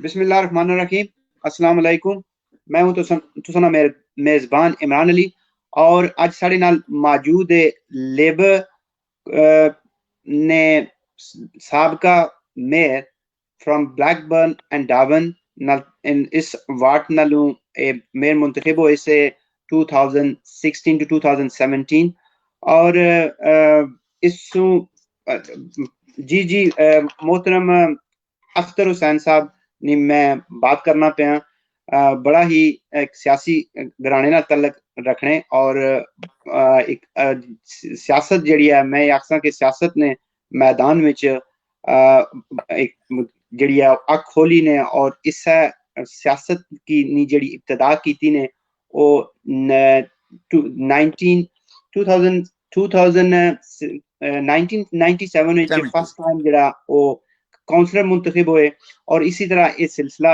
बिस्मिल्लाहिर्रहमानिर्रहीम। अस्सलाम वालेकुम। मैं हूं तुसां मेज़बान इमरान अली और अज साढ़े नाल मौजूद है लेबर ने साबका mayor from Blackburn and Darwen in इस वार्ड नालों मेयर मुंतखब होए से 2016 टू 2017 और इसू जी मोहतरम अख्तर हुसैन साहब नी मैं बात करना पाया। बड़ा ही एक सियासी घराने नाल तलक रखने और एक सियासत जिहड़ी है मैं आखसां कि सियासत ने मैदान विच एक जिहड़ी है अख खोली ने और इस सियासत की नी जिहड़ी इब्तदा कीती ने ओ 19 2000 1997 विच फर्स्ट टाइम जिहड़ा ओ काउंसलर मुंतखब होए और इसी तरह ये सिलसिला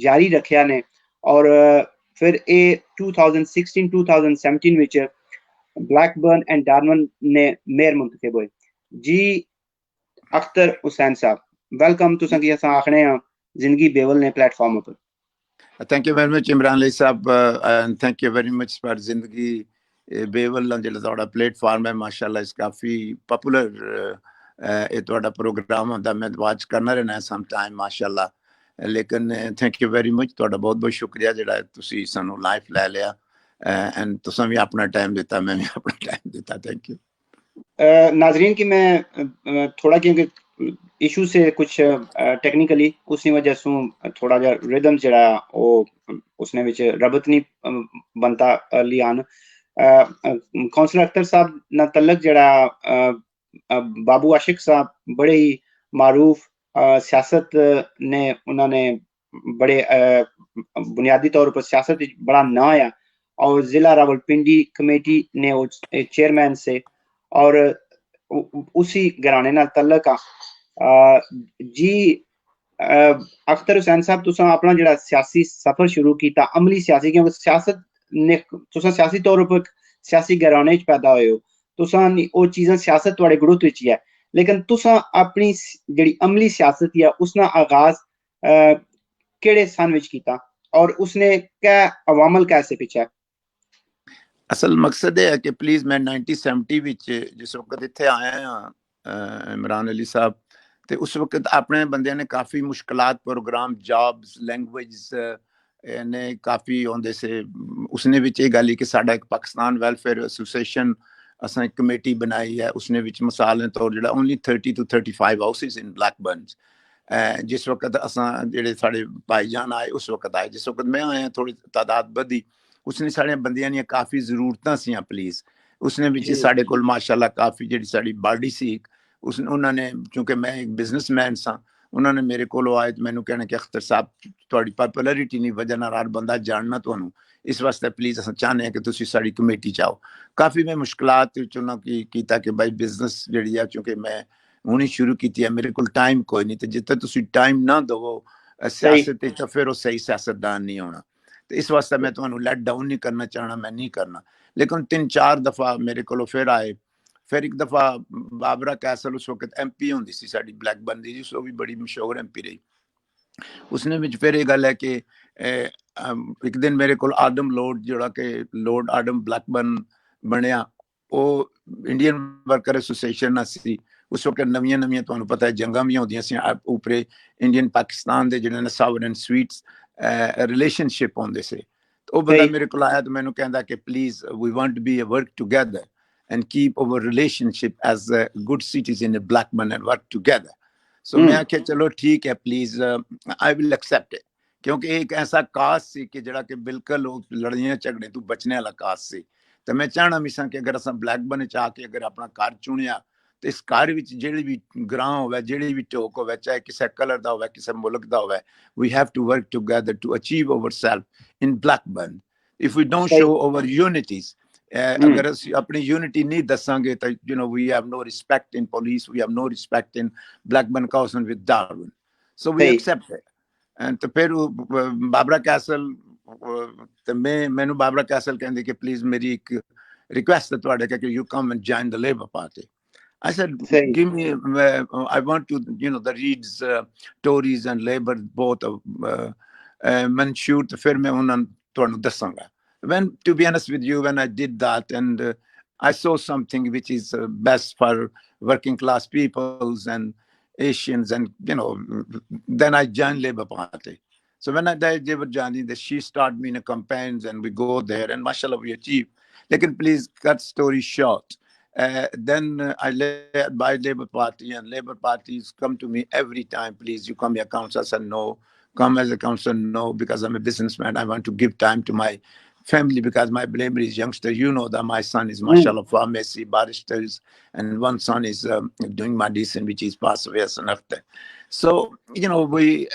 जारी रखा ने और फिर ये 2016-2017 विच ब्लैकबर्न एंड डार्विन ने मेयर मुंतखब होए। जी अख्तर हुसैन साहब वेलकम तुसां की असां आखने हां जिंदगी बेवल ने प्लेटफॉर्म पर। Thank you very much, Imran Ali Saab, and thank you very much for Zindagi Bevel ਜਿਹੜਾ ਤੁਹਾਡਾ ਪਲੇਟਫਾਰਮ ਹੈ ਮਾਸ਼ਾਅੱਲਾ ਇਸ ਕਾਫੀ ਪਪੂਲਰ ਇਹ ਤੁਹਾਡਾ ਪ੍ਰੋਗਰਾਮ ਹੁੰਦਾ ਮੈਂ ਵਾਚ ਕਰਨਾ ਰਹਿਣਾ ਸਮ ਟਾਈਮ ਮਾਸ਼ਾਅੱਲਾ ਲੇਕਿਨ ਥੈਂਕ ਯੂ ਵੈਰੀ ਮਚ ਤੁਹਾਡਾ ਬਹੁਤ ਬਹੁਤ ਸ਼ੁਕਰੀਆ ਜਿਹੜਾ ਤੁਸੀਂ ਸਾਨੂੰ ਲਾਈਵ ਲੈ ਲਿਆ ਐਂਡ ਤੁਸੀਂ ਵੀ ਆਪਣਾ ਟਾਈਮ ਦਿੱਤਾ मैं भी अपना टाइम ਦਿੱਤਾ थैंक यू। नाजरीन की मैं थोड़ा क्योंकि इशू से कुछ टेक्निकली उसी वजह से थोड़ा जा रिदम जरा वो उसने विच रबत नहीं बनता लियान काउंसलर अख्तर साहब ना तलक जरा बाबू आशिक साहब बड़े ही मारूफ सियासत ने उन्होंने बड़े बुनियादी तौर पर सियासत बड़ा ना आया और जिला रावलपिंडी कमेटी ने चेयरमैन से और उसी घराने नाल तल्लक जी अख्तर हुसैन साहब तुसां अपना जेड़ा सियासी सफर शुरू किया अमली सियासी क्योंकि सियासत ने तुसां सियासी तौर पर सियासी घराने च पैदा होए हो तुसां ओ चीज़ां सियासत तुहाडे ग्रुप विच ही है लेकिन तुसां अपनी जेड़ी अमली सियासत है उसना आगाज केड़े सन विच कीता और उसने क्या अवामल कैसे पीछे असल मकसद है कि प्लीज़ मैं 1970 विच जिस वक्त इत्थे आया हाँ इमरान अली साहब तो उस वक्त अपने बंदे ने काफ़ी मुश्किलात प्रोग्राम जॉब्स लैंग्वेज ने काफ़ी होंदे से उसने विच ये गल कि साडा एक पाकिस्तान वेलफेयर एसोसिएशन असां एक कमेटी बनाई है उसने विच मिसाल तौर जो only 30 to 35 houses in Blackburn जिस वक्त असां जेडे साडे भाईजान आए उस वक्त आए जिस वक्त मैं आया थोड़ी तादाद बधी उसने साढ़े बंदियां दी काफ़ी जरूरतां सियां प्लीज उसने विच साढ़े कोल माशाल्लाह काफ़ी जिहड़ी साडी बॉडी सी उस उन्होंने क्योंकि मैं एक बिजनेसमैन सा उन्होंने मेरे को आए तो मैंने कहना कि अख्तर साहब थोड़ी पॉपुलैरिटी नहीं वजह नाल हर बंदा जानना तुहानू इस वास्ते प्लीज अस चाहते हैं कि तुसी साडी कमेटी च आओ काफ़ी मैं मुश्किलात चुना कीता कि भाई बिजनेस जिहड़ी है क्योंकि मैं हुणी शुरू की है मेरे को टाइम कोई नहीं तो जितना तुसी टाइम ना दवो सियासत तो फिर वो सही सियासतदान नहीं होना तो इस वास्ते मैं तुहानू लेट डाउन नहीं करना चाहना मैं नहीं करना लेकिन 3-4 दफ़ा मेरे को फिर आए फिर एक दफ़ा बाबरा कैसल उस वक्त MP होंदी सी साडी ब्लैकबर्न दी सो भी बड़ी मशहूर MP रही उसने विच फिर ये गल है कि एक दिन मेरे को आदम लोड जोड़ा कि लोड आदम ब्लैकबर्न बनया वो इंडियन वर्कर एसोसिएशन सी उस वक्त नवियां नवियां तुहानू पता है जंगां भी होंदियां सी ऊपरे इंडियन पाकिस्तान दे जिहड़े सॉवरन स्वीट्स रिलेशनशिप होंदे से तो वो बंदा मेरे को आया तो मैनू कहंदा कि please we want to be a work together and keep our relationship as a good citizen in Blackburn and work together. So मैं आख्या चलो ठीक है please I will accept it क्योंकि एक ऐसा कास्ट सी कि जड़ा कि बिल्कुल लड़ाइयां झगड़े तू बचने वाला कास्ट सी तो मैं चाहना मिसां कि अगर असां ब्लैकबर्न च आके अगर अपना घर चुनिया तो इस घर विच जेड़ी भी ग्रां होवे जेड़ी भी टोक होवे चाहे किसी कलर दा होवे किसी मुल्क दा होवे we have to work together to achieve ourselves in Blackburn if we don't show our unities अगर अपनी यूनिटी नहीं दसांगे तो you know we have no respect in police we have no respect in Blackburn council with Darwen so we accept it and तो फिर Babra castle तो मैनू Babra castle कहंदी कि प्लीज मेरी एक रिक्वेस्ट है तुहाडे कि you come and join the labour party I said, सही give me, I want to, the Reeds, Tories and Labour both of Mansour, तो फिर मैं उन्हें ਤੁਹਾਨੂੰ ਦੱਸਾਂਗਾ. When, to be honest with you, when I did that and I saw something which is best for working class peoples and Asians and, then I joined Labour Party. So when I did Labour joining, she started me in a campaigns and we go there and mashallah we achieve. Lekin please cut story short. Then I led by Labour Party and Labour parties come to me every time, please, you come here, councillor. I said, no, come as a councillor, no, because I'm a businessman. I want to give time to my family because my blame is youngster. You know that my son is, mashallah, pharmacy, barristers, and one son is doing medicine, which is passed away as an after. So, we,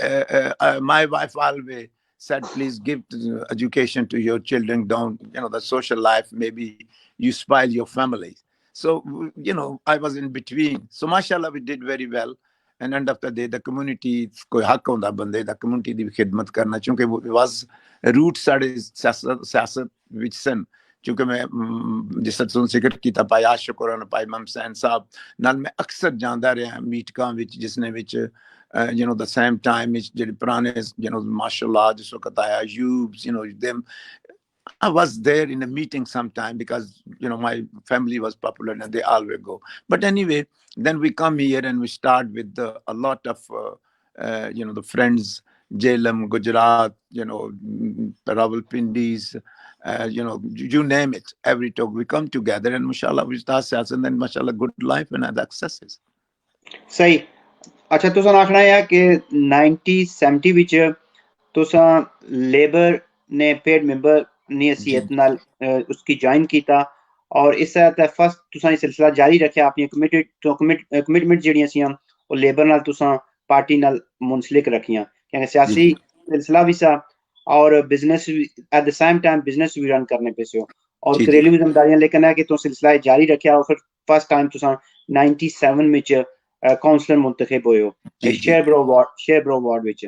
my wife always said, please give education to your children. Don't, the social life, maybe you spoil your family. So, I was in between. So, mashallah, we did very well. And end of the day, the community, कोई हक होता बंदे दा community दी खिदमत करना, क्योंकि वो was root साढ़े सियासत विच सन, क्योंकि मैं जिस तरह से जिक्र किया पाई आशिक और पाई ममसन साहब नाल मैं अक्सर जांदा रहा मीटिंगां विच जिसने विच the same time which जेडे पुराने माशाल्लाह जिस वक्त आया Ayubs, them I was there in a meeting sometime because, my family was popular and they always go. But anyway, then we come here and we start with a lot of, the friends, Jhelum, Gujarat, Rawalpindis, you name it. Every talk we come together and mashallah we start sales and then mashallah good life and other successes. सही. अच्छा तुसां आखना है कि 1970 विच तुसां labour ने paid member ने हैसियत नाल उसकी ज्वाइन कीता और इस तरह फर्स्ट तुसां ये सिलसिला जारी रखा अपनी कमिटमेंट जेहड़ियां सी और लेबर नाल तुसां पार्टी नाल मुंसलिक रखियां क्योंकि सियासी सिलसिला भी सा और business at the same time business भी रन करने पे से और घरेलू जिम्मेदारियां लेकिन है कि तुम सिलसिला जारी रखा और फिर फर्स्ट टाइम तुसां 97 विच काउंसलर मुंतखब हुए हो शेरब्रो वार्ड विच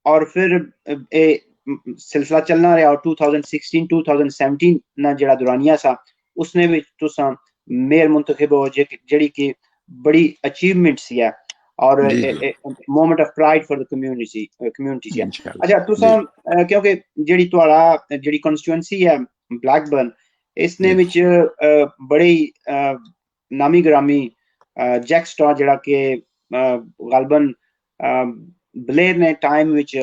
और फिर सिलसिला चलना रहा और 2016 2017 ना जेड़ा दुरानिया सा उसने भी तुसा मेयर मुंतखब हो जेड़ी की बड़ी अचीवमेंट सी है और moment of pride for the community सी. अच्छा तुसा क्योंकि जेड़ी तुम्हारा जेड़ी कॉन्स्टिट्यूएंसी है ब्लैकबर्न इसने विच बड़ी नामी ग्रामी जैक स्ट्रॉ जेड़ा के गालबन ब्लेयर ने टाइम विच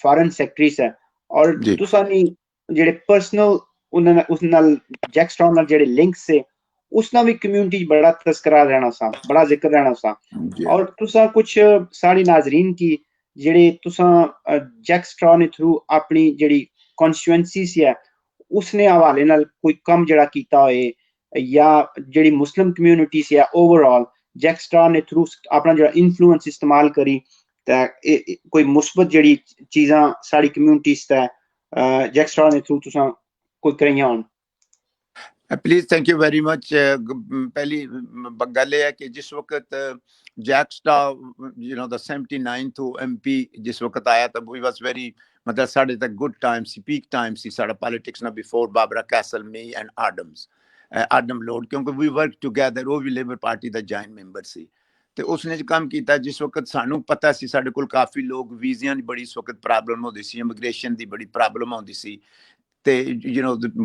फॉरेन सेक्रेटरी है और तुसा नी जेड़े पर्सनल उस नाल जैक स्ट्रॉ नाल जेड़े लिंक से उसना भी कम्युनिटी बड़ा तस्करा रहना सा बड़ा जिक्र रहना सा और तुसा कुछ साड़ी नाजरीन की जेड़े तुसा जैक स्ट्रॉ ने थ्रू अपनी जेड़ी कॉन्स्टिट्यूएंसी सी है उसने हवाले नाल कोई कम जेड़ा कीता होए या जेड़ी मुस्लिम कम्युनिटी सी है ओवरऑल जैक स्ट्रॉ ने थ्रू अपना जेड़ा इन्फ्लुएंस इस्तेमाल करी कोई मुस्बत जेड़ी चीज़ां साड़ी कम्युनिटीज ते जैक स्ट्रॉ ने थ्रू तुसा कोई करियां होन. Please thank you very much. पहली गल है कि जिस वक्त Jack Straw the 79 to MP जिस वक्त आया तब वी वाज वेरी मतलब साढ़े तक गुड टाइम सी पीक टाइम सी साढ़ा पॉलिटिक्स ना before Barbara Castle me and Adam लोड क्योंकि वी वर्क टुगेदर वो भी लेबर पार्टी दा जॉइंट मेंबर सी ਤੇ ਉਸਨੇ ਜੋ ਕੰਮ ਕੀਤਾ ਜਿਸ ਵਕਤ ਸਾਨੂੰ ਪਤਾ ਸੀ ਸਾਡੇ ਕੋਲ ਕਾਫੀ ਲੋਕ ਵੀਜ਼ਿਆਂ ਦੀ ਬੜੀ ਇਸ ਵਕਤ ਪ੍ਰੋਬਲਮ ਹੁੰਦੀ ਸੀ ਇਮੀਗ੍ਰੇਸ਼ਨ ਦੀ ਬੜੀ ਪ੍ਰੋਬਲਮ ਹੁੰਦੀ ਸੀ ਤੇ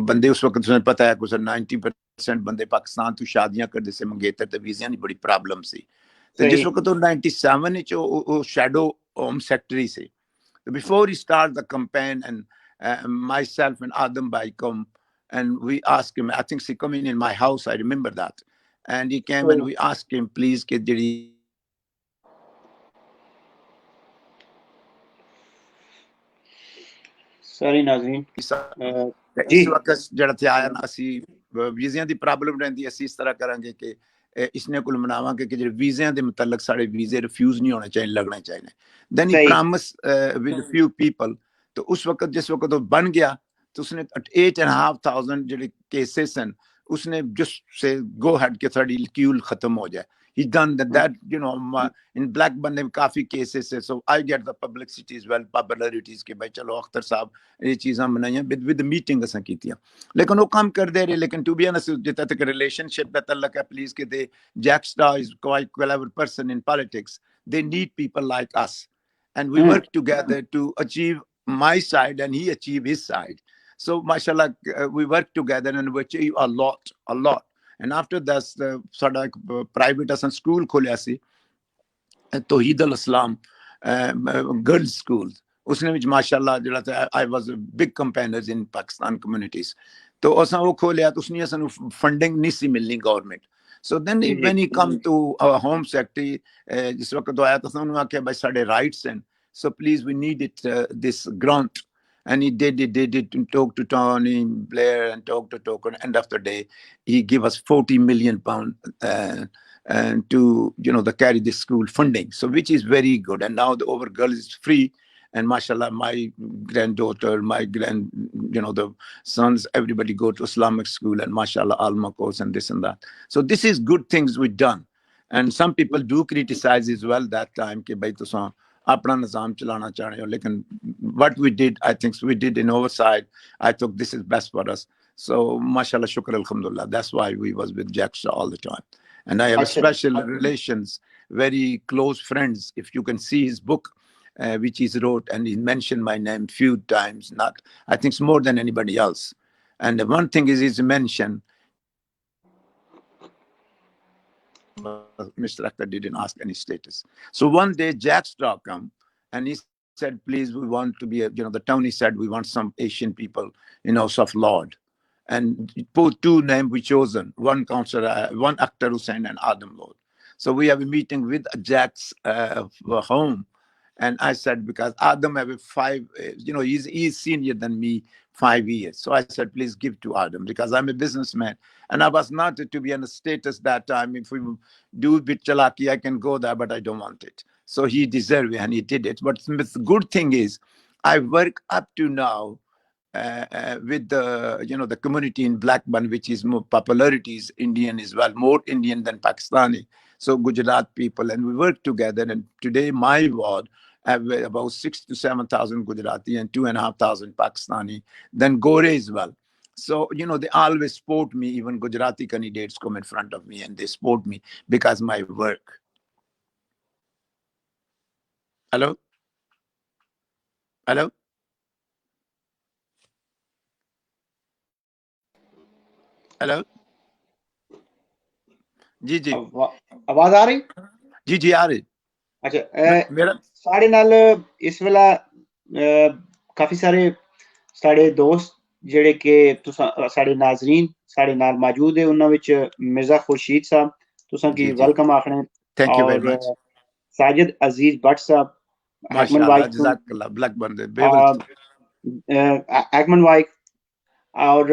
ਬੰਦੇ ਉਸ ਵਕਤ ਤੁਹਾਨੂੰ ਪਤਾ ਹੈ ਕੁਝ 90% ਬੰਦੇ ਪਾਕਿਸਤਾਨ ਤੋਂ ਸ਼ਾਦੀਆਂ ਕਰਦੇ ਸੀ ਮੰਗੇਤਰ ਤੇ ਵੀਜ਼ਿਆਂ ਦੀ ਬੜੀ ਪ੍ਰੋਬਲਮ ਸੀ ਤੇ ਜਿਸ ਵਕਤ ਉਹ 97 ਵਿੱਚ ਉਹ shadow home secretary C before he start the campaign and myself and Adam Bhai come and we asked him, I think he come in my house, I remember that. And he came and we asked him, please, get the sorry नाज़रीन इस वक्त जड़ा थे आया ना असी वीज़ियां दी problem रहंदी असी इस तरह करांगे कि इसने कुल मनावांगे कि जो वीज़ियां दे मुतल्लक सारे वीज़े रिफ्यूज नहीं होने चाहिए लगने चाहिए then he promised with few people तो उस वक्त जिस वक्त वो बन गया तो उसने 8,500 जो केसेस हैं उसने जिस से गो हेड के साड़ी क्यूल खत्म हो जाए he done that you know in Blackburn there काफी cases है, so I get the publicity as well, popularities के भाई चलो अख्तर साहब ये चीज़ां बनाइयां with the meeting असां कीतियां, लेकिन वो काम करते रहे, लेकिन to be honest जितना तक relationship दा तल्लक है, please के दे Jack Straw is quite clever person in politics, they need people like us, and we work together to achieve my side and he achieve his side. So mashallah we work together and we achieve a lot. And after that साडा private असन school खोलिया सी तौहीद अल इस्लाम girls school, उसने विच माशाल्लाह जिहड़ा था I was a big campaigner in Pakistan communities, तो असां वो खोलिया तो उसने असन फंडिंग नहीं सी मिलनी government, so then when he come to our home secretary जिस वक्त आया तो उन्होंने आख्या भाई साडे राइट्स हैं, so please we need it this grant, and he did it and talk to Tony Blair and talk, and end of the day he give us 40 million pound and to the carry this school funding, so which is very good, and now the over girl is free, and mashallah my granddaughter, my the sons, everybody go to Islamic school, and mashallah alma course and this and that, so this is good things we've done. And some people do criticize as well that time ke bhai tusa apna nizam chalana cha rahe ho, lekin what we did, I think we did in oversight, I thought this is best for us, so mashallah shukr alhamdulillah, that's why we was with Jack Straw all the time. And I have special relations, very close friends. If you can see his book, which he wrote, and he mentioned my name few times, not, I think it's more than anybody else. And the one thing is he's mentioned, Mr. Akhtar didn't ask any status. So one day Jack Straw come and he said, please, we want to be, the Tony said, we want some Asian people in House of Lord. And both two names we chosen, one counselor, one Akhtar Hussain and Adam Lord. So we have a meeting with Jack's home. And I said, because Adam have 5, he's senior than me 5 years. So I said, please give to Adam, because I'm a businessman. And I was not to be on a status that time. If we do a bit chalaki, I can go there, but I don't want it. So he deserved it and he did it. But the good thing is, I work up to now with the community in Blackburn, which is more popularity is Indian as well, more Indian than Pakistani. So Gujarat people, and we work together. And today my ward have about 6,000 to 7,000 Gujarati and 2,500 Pakistani, then Gore as well. So, they always support me. Even Gujarati candidates come in front of me and they support me because my work. Hello? Hello? Hello जी जी आवाज आ रही? जी जी आ रही। अच्छा मेरा साढ़े नाल इस वेला काफी सारे साढ़े दोस्त जेड़े के साढ़े नाजरीन साढ़े नाल मौजूद है, उन्हां विच मिर्जा खुर्शीद साहब तुसां की वेलकम आखने, thank you very much, Sajid Aziz Bhatt sahab, हैकमन वाइक, जज़ाकल्लाह, ब्लैक बंदे बेवल, हैकमन वाइक, और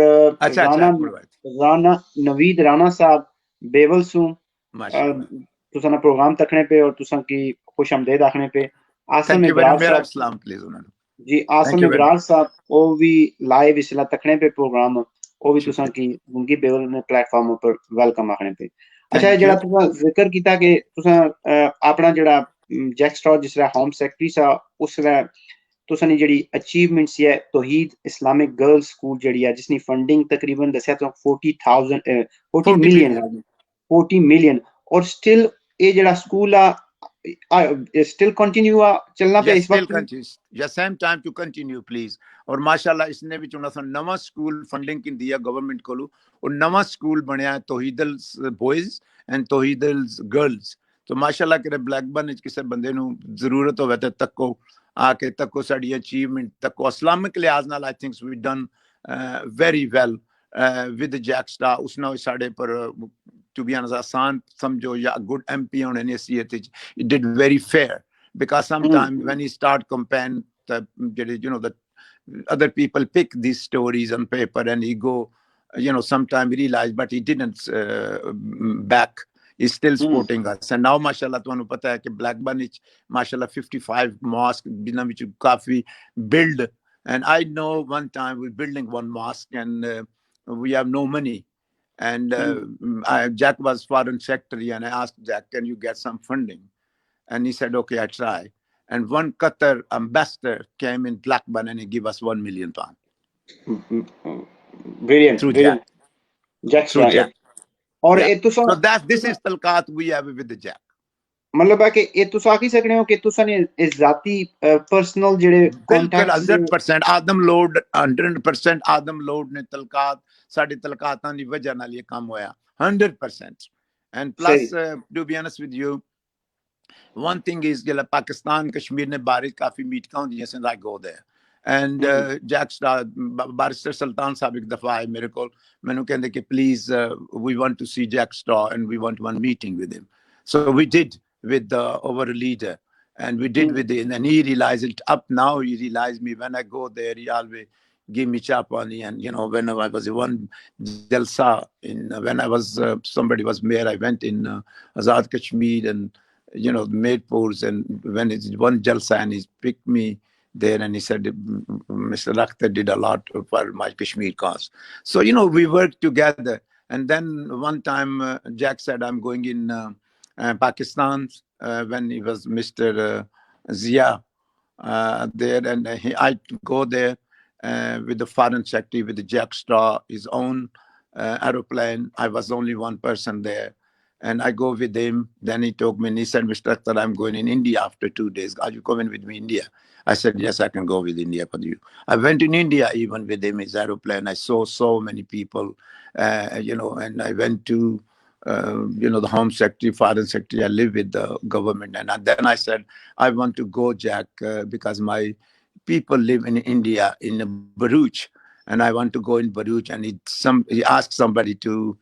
राना नवीद राणा साहब बेवल सू तुसां ना प्रोग्राम तकने पे और तुसां की खुश आमदेद आखने पे, आसम इब्रार साहब जी, आसम इब्रार साहब वो भी लाइव इसला तकने पे प्रोग्राम, वो भी तुसां की उनकी बेवल ने प्लेटफॉर्म पर वेलकम आखने पे। अच्छा जेड़ा तुसां जिक्र कीता कि तुसां अपना जेड़ा जैक स्ट्रॉ जिसरा होम सेक्रेटरी सा उसरा तुसां नी जेड़ी अचीवमेंट्स है तौहीद इस्लामिक गर्ल्स स्कूल जेड़ी है जिसनी फंडिंग तकरीबन दस्या तो 40 मिलियन और स्टिल ये जेड़ा स्कूल आ still continue चलना पे इस वक्त या same time to continue please. और माशाल्लाह इसने भी चुना नवा स्कूल फंडिंग की दिया गवर्नमेंट को, और नवा स्कूल बनया तौहीदल बॉयज एंड तौहीदल गर्ल्स। तो माशाल्लाह करे ब्लैकबर्न किसी बंदे नु जरूरत होवे ते तको आके तको साडी अचीवमेंट तको इस्लामिक लिहाज नाल I think we done very well with Jack Straw. उसने साडे पर to be honest आसान समझो या good MP होने ने सीएत it did very fair, because sometimes when you start comparing the other people pick these stories on paper and he go sometimes realize, but he didn't back, he's still supporting us. And now mashallah ਤੁਹਾਨੂੰ ਪਤਾ ਹੈ ਕਿ Blackburn ਵਿੱਚ mashallah 55 mosque ਜਿਨ੍ਹਾਂ ਵਿੱਚ ਕਾਫੀ build, and I know one time we're building one mosque and we have no money, And Jack was foreign secretary, and I asked Jack, can you get some funding? And he said, okay, I try. And one Qatar ambassador came in Blackburn and he gave us £1 million Brilliant, through brilliant. Jack. Jack Through Straw, yeah. Jack. और Yeah. ये तुसा So this is talqat we have with the Jack. मतलब है कि ये तुसा आखी सकने हो कि तुसा ने इस जाती पर्सनल जेडे बिल्कुल कॉन्टैक्ट्स 100% आदम लोड 100% आदम लोड ने तलकात साडी तलकातां दी वजह नाल ये काम होया 100%. And plus to be honest with you, one thing is that Pakistan Kashmir ne बारिश काफी मीटिंगां होंदियां since I go there. And Jack Star Barrister Sultan साहब एक दफा आए मेरे को मैंने कहंदे कि please we want to see Jack Straw and we want one meeting with him. So we did with our leader, and we did with him, and he realized it. Up now he realized me when I go there. He always give me chapani, and you know when I was one jalsa in when I was somebody was mayor, I went in Azad Kashmir and you know Medpurs, and when it's one jalsa and he picked me there and he said Mr. Rakhtar did a lot for my Kashmir cause. So you know we worked together, and then one time Jack said I'm going in Pakistan when he was Mr. Zia there, and I go there with the foreign secretary, with the Jack Straw, his own aeroplane. I was only one person there, and I go with him. Then he told me, and he said, Mr. Akhtar, I'm going in India after 2 days. Are you coming with me India? I said, yes, I can go with India for you. I went in India even with him, his aeroplane. I saw so many people, you know, and I went to you know, the Home Secretary, Foreign Secretary. I live with the government. And then I said, I want to go, Jack, because my people live in India, in Baruch, and I want to go in Baruch. And he asked somebody to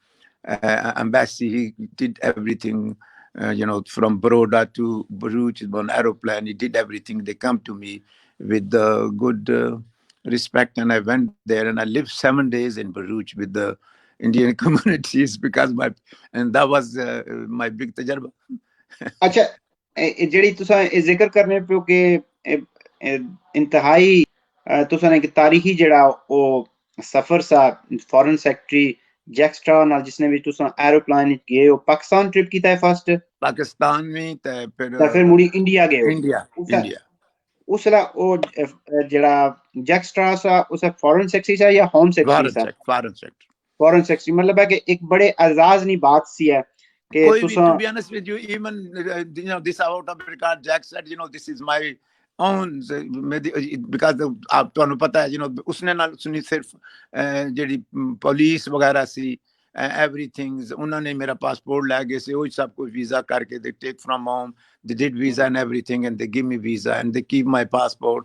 embassy. He did everything, you know, from Baroda to Baruch on aeroplane. He did everything. They come to me with good respect. And I went there and I lived 7 days in Baruch with the Indian communities because and that was my big tajrba. अच्छा JD तुसा जिक्र करने पे कि इंतहाई तुसा ने तारीखी जेड़ा ओ सफर सा फॉरेन सेक्रेटरी जैक स्ट्रॉ नाल जिसने भी तुसा एरोप्लेन गए हो पाकिस्तान ट्रिप कीता है फर्स्ट पाकिस्तान में फिर मुड़ी इंडिया गए हो इंडिया उसला ओ जेड़ा जैक स्ट्रॉ सा उस फॉरेन सेक्रेटरी सा या होम सेक्रेटरी सा फॉरेन सेक्रेटरी मतलब है कि एक बड़े एजाज नी बात सी है कोई भी to be honest with you, even you know this out of regard, Jack said, you know, this is my own because आप ਤੁਹਾਨੂੰ पता है, you know, उसने ना सुनी सिर्फ जेडी पुलिस वगैरह सी everything उन्होंने मेरा पासपोर्ट ले गए से वही सब कुछ वीजा करके they take from home, they did visa and everything, and they give me visa and they keep my passport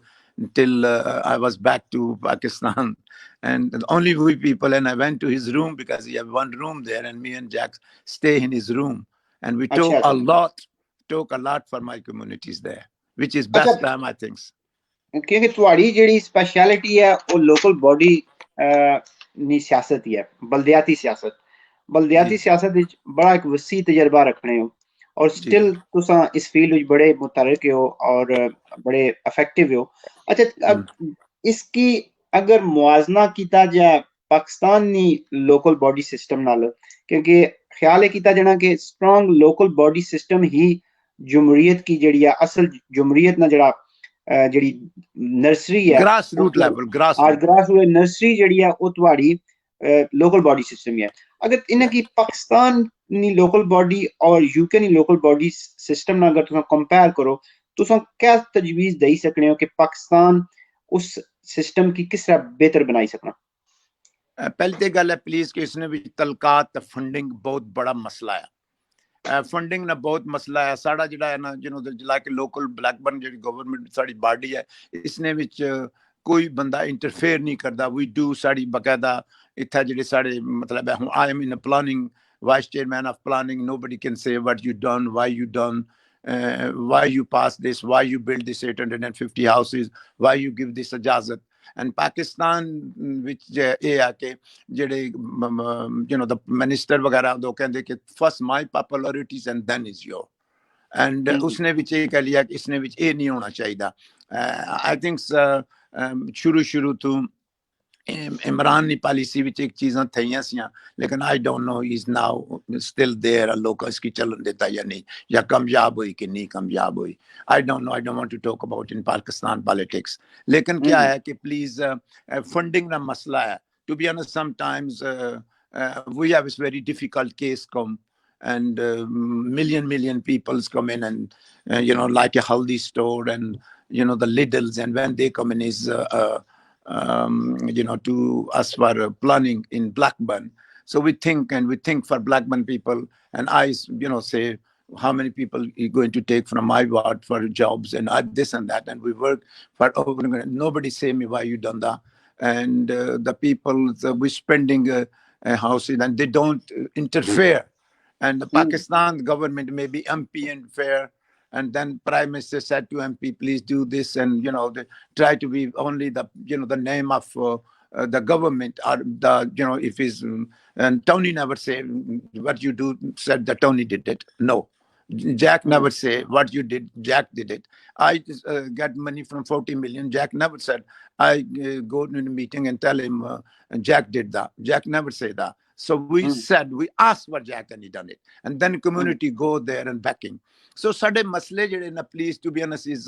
till I was back to Pakistan. And only we people, and I went to his room because he had one room there, and me and Jack stay in his room, and we talk a lot for my communities there, which is best time I think. क्योंकि तुम्हारी JD speciality है वो local body नी सियासत ही है बलदियाती सियासत विच बड़ा एक वसी तजर्बा रखने हो और स्टिल तुसा इस फील्ड विच बड़े मुतहरिक हो और बड़े इफेक्टिव हो अच्छा अब इसकी अगर मुआजना कीता जाए पाकिस्तानी लोकल बॉडी सिस्टम नाल क्योंकि ख्याल है कीता जाना कि स्ट्रांग लोकल बॉडी सिस्टम ही जमहूरियत की जेडी असल जमहूरियत ना जेड़ा जेडी नर्सरी है ग्रास रूट नर्सरी जेडी है वो तुम्हारी लोकल बॉडी सिस्टम है अगर इन्हें की पाकिस्तानी लोकल बॉडी और यूके नी लोकल बॉडी सिस्टम ना अगर तुम कंपेयर करो तो क्या तजवीज दे सकने हो कि पाकिस्तान उस सिस्टम की किस तरह बेहतर बनाई सकना पहली तो गल है प्लीज कि इसने भी तलकात फंडिंग बहुत बड़ा मसला है फंडिंग ना बहुत मसला है साड़ा जिहड़ा है ना जिन्हों जिला के लोकल ब्लैकबर्न जी गवर्नमेंट साड़ी बॉडी है इसने विच कोई बंदा इंटरफेयर नहीं करता वी डू साड़ी बकायदा इत्थे जिहड़े साढ़े मतलब है I am in planning vice chairman of planning nobody can say what you done why you done why you pass this, why you build this 850 houses, why you give this ijazat. And Pakistan which ਇਹ ਆ ਕਿ ਜਿਹੜੇ you know the minister ਵਗੈਰਾ ਉਹ ਕਹਿੰਦੇ ਕਿ first my popularities and then is your and ਉਸਨੇ ਵਿੱਚ ਇਹ ਕਹਿ ਲਿਆ ਕਿ ਇਸਨੇ ਵਿੱਚ ਇਹ ਨਹੀਂ ਹੋਣਾ ਚਾਹੀਦਾ I think ਸ਼ੁਰੂ ਤੋਂ इमरान की पॉलिसी विच एक चीज़ां थईयां सियां लेकिन I don't know is now still there लोग इसकी चलन देता या नहीं या कामयाब हुई कि नहीं कामयाब हुई I don't know I don't want to talk about in Pakistan politics लेकिन क्या है कि प्लीज फंडिंग का मसला है to be honest sometimes we have this very difficult case come and million peoples come in and like a Haldi store and the Lidls and when they come in is to us for planning in Blackburn. So we think for Blackburn people, and I, say how many people are going to take from my ward for jobs and this and that, and we work for over. Nobody say me why you done that, and the people we spending houses and they don't interfere, and the Pakistan government may be MP and fair. And then Prime Minister said to MP, please do this, and they try to be only the the name of the government or the if he's and Tony never say what you do said that Tony did it. No, Jack never say what you did. Jack did it. I get money from 40 million. Jack never said I go to a meeting and tell him Jack did that. Jack never say that. So we said we asked for Jack and he done it, and then community go there and backing. So ਸਾਡੇ ਮਸਲੇ ਜਿਹੜੇ ਨਾ please to be honest is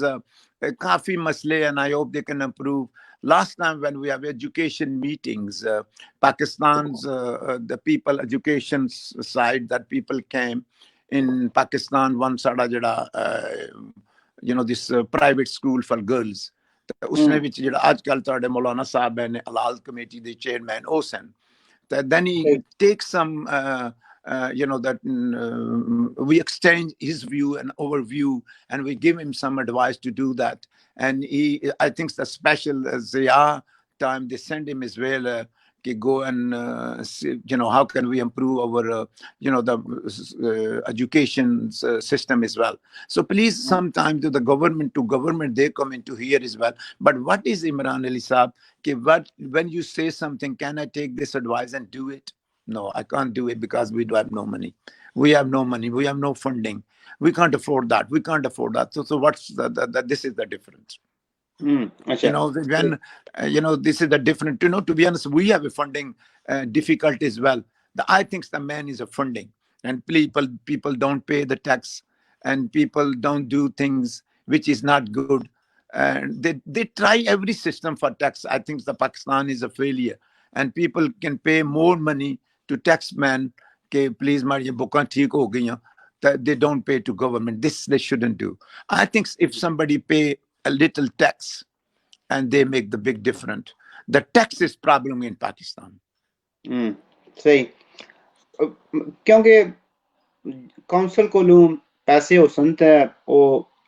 ਕਾਫੀ ਮਸਲੇ and I hope they can improve. Last time when we have education meetings, Pakistan's the people education side that people came in Pakistan one ਸਾਡਾ ਜਿਹੜਾ this private school for girls ਉਸਨੇ ਵਿੱਚ ਜਿਹੜਾ ਅੱਜ ਕੱਲ ਤੁਹਾਡੇ ਮੌਲਾਨਾ ਸਾਹਿਬ ਨੇ ਹਲਾਲ ਕਮੇਟੀ ਦੇ ਚੇਅਰਮੈਨ ਉਹ ਸਨ then he takes some that we exchange his view and overview and we give him some advice to do that and I think the special Zia time they send him as well go and see, how can we improve our the education system as well. So please sometime to government they come into here as well. But what is Imran Ali Saab when you say something, can I take this advice and do it? No, I can't do it because we do have no money. We have no money. We have no funding. We can't afford that. We can't afford that. So what's this is the difference. When this is the different. To be honest, we have a funding difficulty as well. I think the man is a funding, and people don't pay the tax, and people don't do things which is not good. And they try every system for tax. I think the Pakistan is a failure, and people can pay more money to taxman. Okay, please, my books theek ho gayi. They don't pay to government. This they shouldn't do. I think if somebody pay a little tax and they make the big difference. The tax is problem in Pakistan. सही क्योंकि council कोलों पैसे हो सकते ओ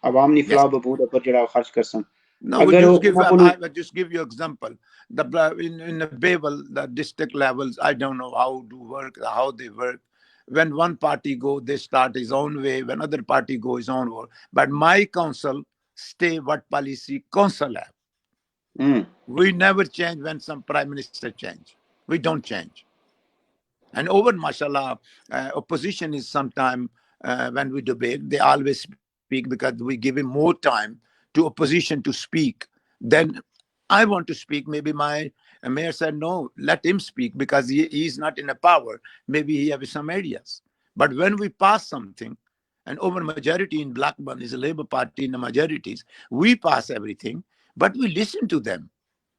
आवाम नी फलाह बहबूद पर जड़ा खर्च कर सन. No, I will just give you example. In the Babel, the district levels, I don't know how they work. When one party go, they start his own way. When other party go his own way. But my council stay what policy council have. We never change when some prime minister change. We don't change. And over, mashallah, opposition is sometime when we debate, they always speak because we give him more time to opposition to speak. Then I want to speak. Maybe my mayor said, no, let him speak because he is not in a power. Maybe he has some ideas. But when we pass something, and over majority in Blackburn is a Labour Party in the majorities, we pass everything, but we listen to them.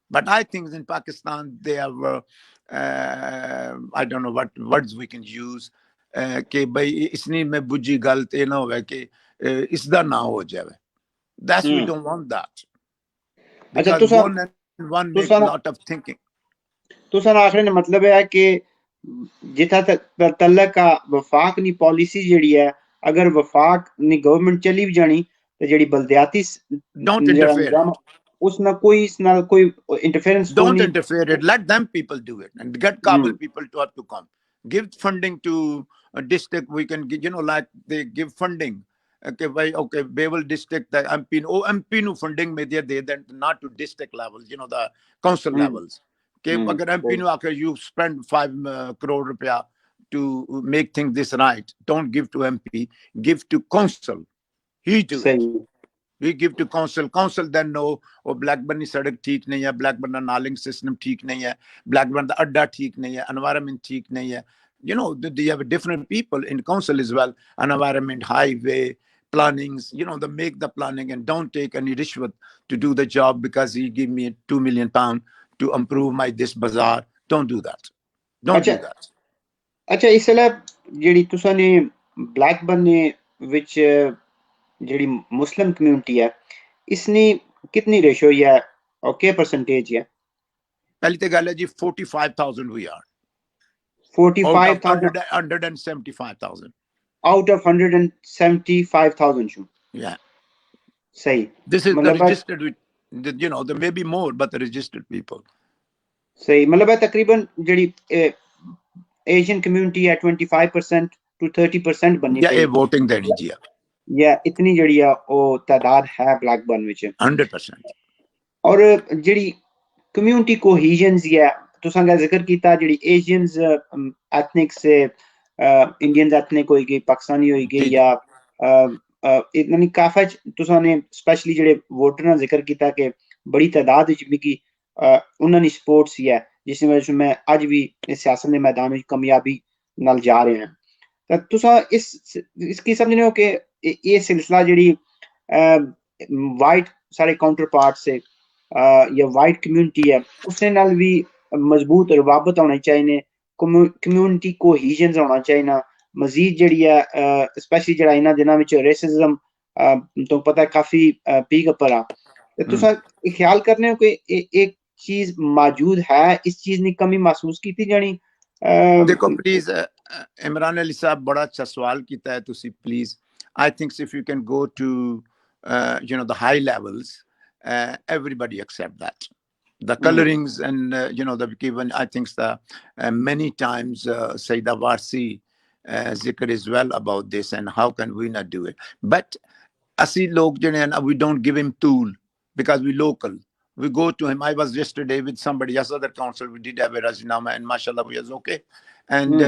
But I think in Pakistan, they have, I don't know what words we can use, कि भाई इसने में बुझी गलत ये ना हो कि इसदा ना हो जाए. That's we don't want that. Because one makes a lot of thinking. तो सर आखिर ने मतलब है कि जिथा तक तल्लक का वफाक नी पॉलिसी जेडी है अगर वफाक नी गवर्नमेंट चली भी जानी तो जेडी बलदियाती don't interfere. उसमें कोई interference don't interfere it. Let them people do it and get Kabul people to come. Give funding to a district. We can like they give funding. Okay, Babel district, the MP no funding may they then not to district levels, the council levels. Okay, agar MP no you spend 5 crore rupiah to make things this right. Don't give to MP, give to council. He do it. we give to council then no वो Blackburn की सड़क ठीक नहीं है, Blackburn का नालिंग system ठीक नहीं है, ब्लैकबर्न का अड्डा ठीक नहीं है, एनवायरनमेंट ठीक नहीं है. You know, they have different people in council as well, environment, highway, plannings, you know, they make the planning and don't take any rishwat to do the job because he give me £2 million to improve my this bazaar. Don't do that. Don't do that. अच्छा इसलै जेह्ड़ी तुसां ने Blackburn विच जेह्ड़ी Muslim community है इसनी कितनी ratio है और क्या परसेंटेज है? पहली तो गल है जी 45,000 we are. 45,000 175,000 out of 175,000. Yeah. सही. This is the registered with, you know, there may be more but the registered people. सही. मतलब है तकरीबन जेह्ड़ी एशियन कम्युनिटी है 25% to 30% बननी चाहिए. ये वोटिंग देनी जी. या इतनी जेह्ड़ी है वो तादाद है ब्लैकबर्न विच 100%. और जेह्ड़ी कम्युनिटी कोहीजन्स है तुसां दा जिक्र कीता जेह्ड़ी एशियंस एथनिक्स से इंडियंस एथनिक होई गई, पाकिस्तानी होई गई या इतनी काफी तुसां ने स्पेशली जेह्ड़े वोटर दा जिक्र कीता कि बड़ी तादाद विच मिगी उन्हां दी सपोर्ट सी है जिस वजह से मैं अज भी सियासत दे मैदान विच कामयाबी नाल जा रहे हैं. तां तुसां इसकी समझने हो कि ये सिलसिला जेह्ड़ी वाइट सारे काउंटर पार्ट से या वाइट कम्युनिटी है उसने नाल भी मजबूत रवाबत होनी चाहिए, कम्युनिटी कोहीजन होना चाहिए मजीद जेह्ड़ी है स्पेशली जेह्ड़ा इन्हां दिनां विच रेसिज्म तो पता है काफी पीक पर आ. तुसां ख्याल करने हो कि एक चीज मौजूद है, इस चीज की कमी महसूस की जानी? देखो प्लीज इमरान अली साहब बड़ा अच्छा सवाल कीता है तुसी. Please I think if you can go to you know the high levels, everybody accept that the colorings and you know the given I think the many times Sayyida Warsi zikr as well about this and how can we not do it. But asi log jene we don't give him tool because we local. We go to him. I was yesterday with somebody else, other council. We did have a razinama, and mashallah, we was okay. And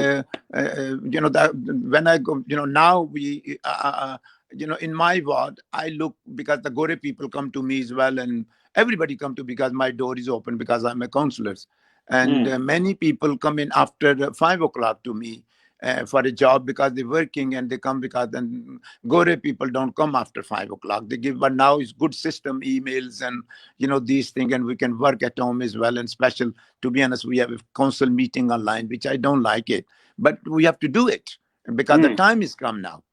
you know that when I go, you know, now we, you know, in my ward, I look because the Gore people come to me as well, and everybody come to because my door is open because I'm a counselor, and many people come in after 5 o'clock to me. For a job because they're working and they come because then Gore people don't come after 5 o'clock. They give, but now it's good system, emails and you know these things, and we can work at home as well. And special, to be honest, we have a council meeting online, which I don't like it, but we have to do it because the time is come now.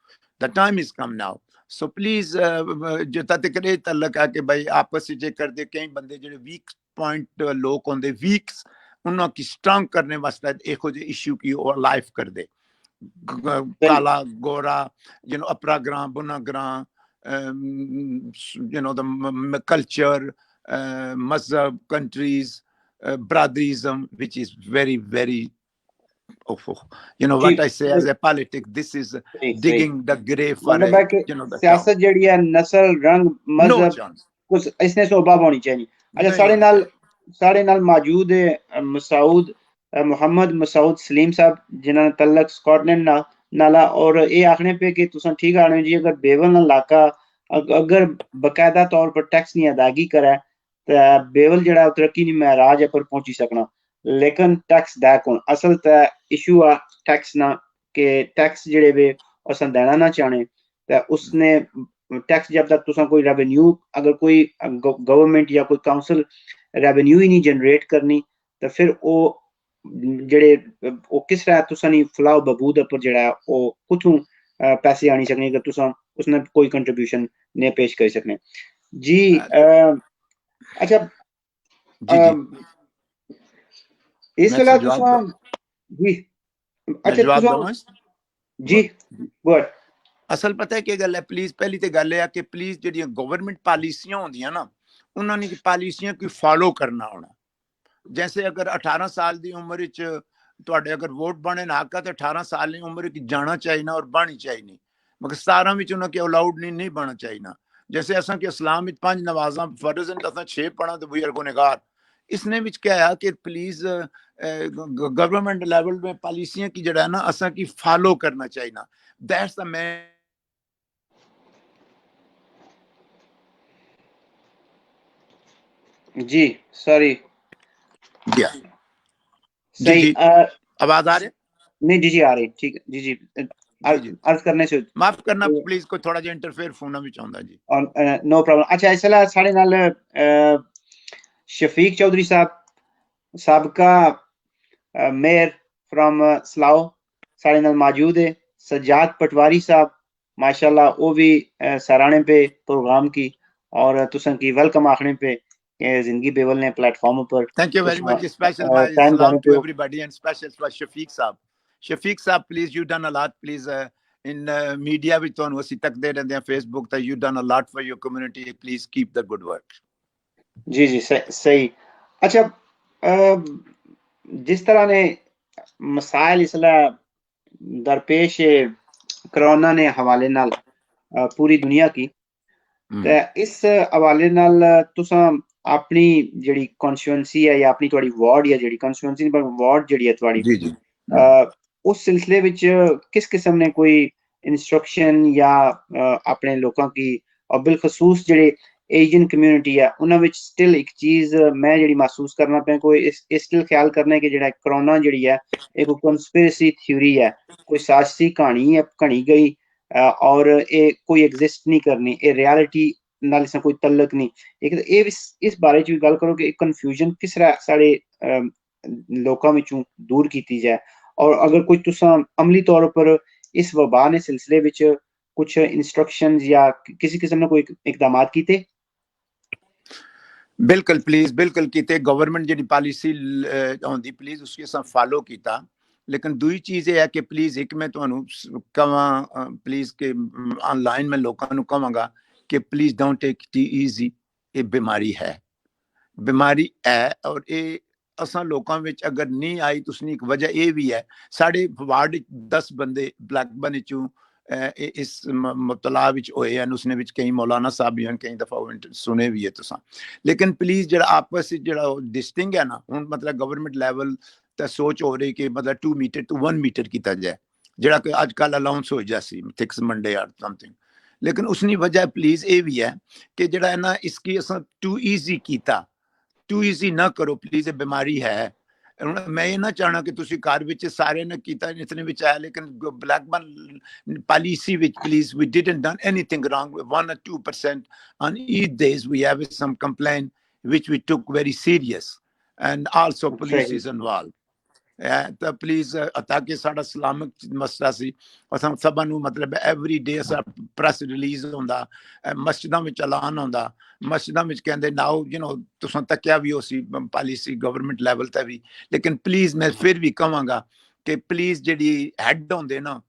The time is come now. So please, जो तकरे तल्लक है कि भाई आपस में कर दे कई बंदे जो वीक पॉइंट लोग होंगे वीक्स उन्हों की स्ट्रांग करने वास्ते एक इशू की और लाइफ कर दे. Kala, Gora, you know, Upper Grand, Buna Grand, you know, the culture, Mazhab, countries, brotherism, which is very, very, you know, what I say as a politic, this is digging the grave for, you know, the siyasat jehdi hai, nasl, rang, mazhab, कुछ इसने शोभा होनी चाहिए. अच्छा साढ़े नाल मौजूद है मसूद मोहम्मद मसूद सलीम साहब जिन्होंने तल्लक स्कॉटलैंड नाला और ये आखने पे कि तुसां ठीक आने जी अगर बेवल इलाका अगर बकायदा तौर पर टैक्स नहीं अदायगी करे तो बेवल जेड़ा तरक्की नहीं महराज पर पहुंची सकना. लेकिन टैक्स दै कौन असल ते इशू आ टैक्स ना के टैक्स जेड़े वे असां देना ना चाहने ते उसने टैक्स जब तक तुसां कोई रेवेन्यू अगर कोई गवर्नमेंट या कोई काउंसिल रेवेन्यू ही नहीं जनरेट करनी तो फिर वो जेड़े वो किस तरह तुसां नी फलाह बबूद पर जेड़ा वो कुथों पैसे आनी सकने अगर तुसां उसने कोई कंट्रीब्यूशन ने पेश कर सकने जी. अच्छा इसला तुसां जी अच्छा तुसां जी गुड असल पता है क्या गल है. प्लीज पहली तो गल है कि प्लीज जेडी गवर्नमेंट पॉलिसियां होंदियां ना उन्होंने की पॉलिसियां कोई फॉलो करना होना. जैसे अगर 18 साल की उम्र तुहाडे अगर वोट बने ना तो 18 साल की उम्र की जाना चाहिए और बनी चाहिए मगर 17 में उन्हें अलाउड नहीं बनना चाहिए. जैसे असा कि इस्लाम 5 नमाजा फर्ज हैं तो 6 पढ़ा तो वी आर गुनहगार. इसने विच क्या है कि प्लीज गवर्नमेंट लेवल में पॉलिसियां की जड़ा है ना असा की फॉलो करना चाहिए. दैट्स द मैन जी सॉरी गया। जी सही जी, आवाज आ रही है? नहीं जी जी आ रही ठीक है जी जी जी जी, अर्ज करने से माफ करना प्लीज, कोई थोड़ा जिहा इंटरफेयर फोन भी चाਹੁੰदा जी। नो प्रॉब्लम अच्छा इसला साढ़े नाल शफीक चौधरी साहब सबका मेयर फ्रॉम सलाओ साढ़े नाल मौजूद है सज्जाद पटवारी साहब माशाल्लाह वो भी सराहने पे प्रोग्राम की और तुसन की वेलकम आखने पे जिंदगी बेवल ने प्लेटफॉर्म पर thank you very much, special my time सलाम जाने to pay everybody and special for Shafiq sahab. Shafiq sahab please, you done a lot please in media भी ਤੁਹਾਨੂੰ ਅਸੀਂ ਤੱਕਦੇ ਰਹਿੰਦੇ ਆ ਫੇਸਬੁੱਕ ਤੇ, you done a lot for your community, please keep the good work. जी जी सही अच्छा जिस तरह ने मसाइल इसला दरपेश कोरोना ने हवाले नाल पूरी दुनिया की ते इस हवाले नाल तुसां अपनी जेह्ड़ी कॉन्स्टिट्यूएंसी है या अपनी थोड़ी वार्ड या जेह्ड़ी कॉन्स्टिट्यूएंसी पर वार्ड जेह्ड़ी है थोड़ी जी जी, उस सिलसिले विच किस किस्म ने कोई इंस्ट्रक्शन या अपने लोकां की और बिलखसूस जेह्ड़े एशियन कम्युनिटी है उन्हां विच स्टिल एक चीज मैं जेह्ड़ी महसूस करना पे कोई इस स्टिल ख्याल करना है कि जेह्ड़ा कोरोना जेह्ड़ी है एक कंस्पिरेसी थ्योरी है कोई साजिशी कहानी है घनी गई और ये कोई एग्जिस्ट नहीं करनी ये रियलिटी नाल इसदा कोई तल्लक नहीं एक ये इस बारे च भी गल करो कि कंफ्यूजन किस तरह साढ़े लोकां विचों दूर कीती जाए और अगर कोई तुसां अमली तौर पर इस वबा ने सिलसिले विच कुछ इंस्ट्रक्शंस या किसी किस्म ने कोई इकदामात कीते बिल्कुल प्लीज, बिल्कुल कीते गवर्नमेंट जी पॉलिसी आउंदी प्लीज उसके साथ फॉलो किया। लेकिन दूई चीज ये है कि प्लीज एक मैं ਤੁਹਾਨੂੰ ਕਵਾਂ प्लीज के ऑनलाइन में लोगों ਨੂੰ ਕਹਾਂਗਾ कि please don't take it easy. ये बीमारी है और ये असां लोगों में अगर नहीं आई तो उसकी एक वजह ये भी है साढ़े वार्ड 10 बंदे ब्लैकबर्न चू इस मुबतला होए हैं, उसने कई मौलाना साहब भी हैं, कई दफा सुने भी है तुसा। लेकिन प्लीज जो आपस जो डिस्टिंग है ना हूँ मतलब गवर्नमेंट लैवल तो सोच हो रही कि मतलब 2 मीटर टू 1 मीटर किया जाए जरा कि अजकल अलाउंस हो जासी थिक्स मंडे और समथिंग। लेकिन उसकी वजह प्लीज ये भी है कि जरा है ना इसकी अस टू ईजी किया, टू ईजी ना करो प्लीज, ये बीमारी है। मैं ये ना चाहना कि तुसी घर विच सारे ने कीता इतने विच आया लेकिन ब्लैकबर्न पॉलिसी विच please we didn't done anything wrong 1 or 2% on each days we have some complaint which we took very serious and also police सही is involved। तो प्लीज ताकि साडा सलामत मसला सी असां सबा नू मतलब एवरी डे असा प्रेस रिलीज होंदा मस्जिदां विच ऐलान होंदा मस्जिदां विच कहंदे नाउ यू नो तुसां तक्या भी होसी पॉलिसी गवर्नमेंट लेवल ते भी। लेकिन प्लीज मैं फिर भी कहांगा कि प्लीज जेडी हेड होंदे ना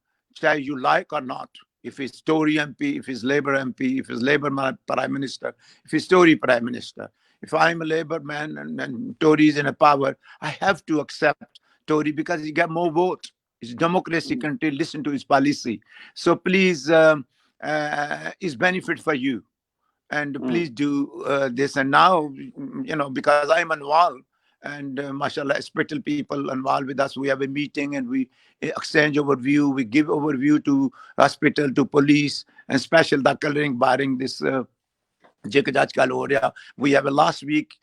चाहे यू लाइक और not if he's Tory MP, if he's Labour MP, if he's Labour Prime Minister, if he's Tory Prime Minister, if I'm a Labour man and Tories in a power, I have to accept Tory because he got more votes. It's a democracy country. Listen to his policy. So please, it's benefit for you, and please do this. And now, you know, because I'm involved, and mashallah, special people involved with us. We have a meeting and we exchange overview. We give overview to hospital, to police, and special that coloring barring this. We have a last week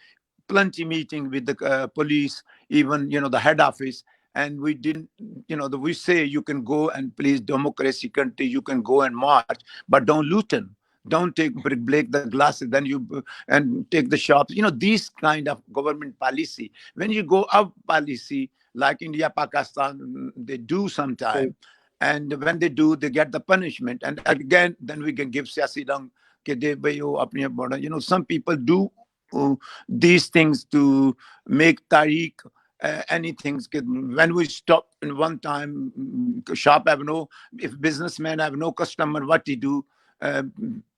plenty meeting with the police, even you know the head office, and we didn't, you know, we say you can go and please democracy country, you can go and march, but don't looten, don't break the glasses, then you and take the shops. You know these kind of government policy. When you go up policy like India, Pakistan, they do sometime, and when they do, they get the punishment, and again, then we can give siyasi dang you know, some people do these things to make tariq anything. When we stop in one time, shop have no, if businessmen have no customer, what he do? Uh,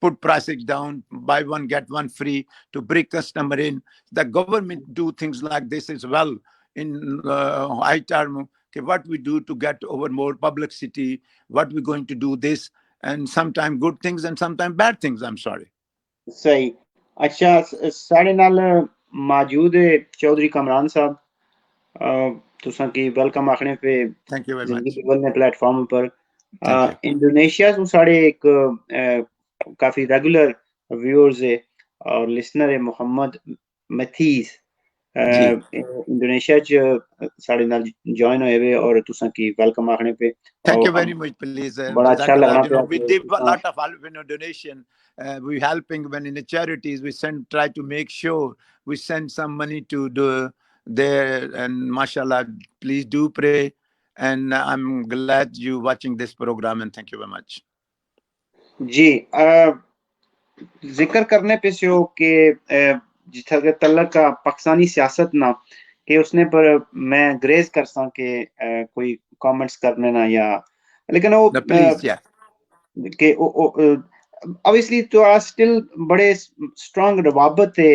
put prices down, buy one get one free to bring customer in. The government do things like this as well in high term. Okay, what we do to get over more publicity, what we're going to do this, and sometimes good things and sometimes bad things. I'm sorry. सही अच्छा साढ़े नाल मौजूद है चौधरी कमरान साहब तुसां की welcome आखने पे Thank you very जिंदगी much. बिगल ने प्लेटफॉर्म पर Thank you. इंडोनेशिया से साढ़े एक काफी रेगुलर व्यूअर्स है और लिसनर है मोहम्मद मैथीस जी इंडोनेशिया च साढ़े नाल ज्वाइन होए वे और तुसां की वेलकम आखने पे thank you और very much please बड़ा अच्छा Jazakallah. लगना You know पिया we कि give a तुसां lot of help in a donation. We helping when in the charities we send try to make sure we send some money to do there, and mashallah please do pray, and I'm glad you watching this program, and thank you very much. जी जिक्र करने पे से हो कि जिथा के तल्लक का पाकिस्तानी सियासत ना कि उसने पर मैं ग्रेज कर सा कि कोई कमेंट्स करने ना या लेकिन वो No, please, yeah. कि obviously तो आ स्टिल बड़े स्ट्रांग रवाबत है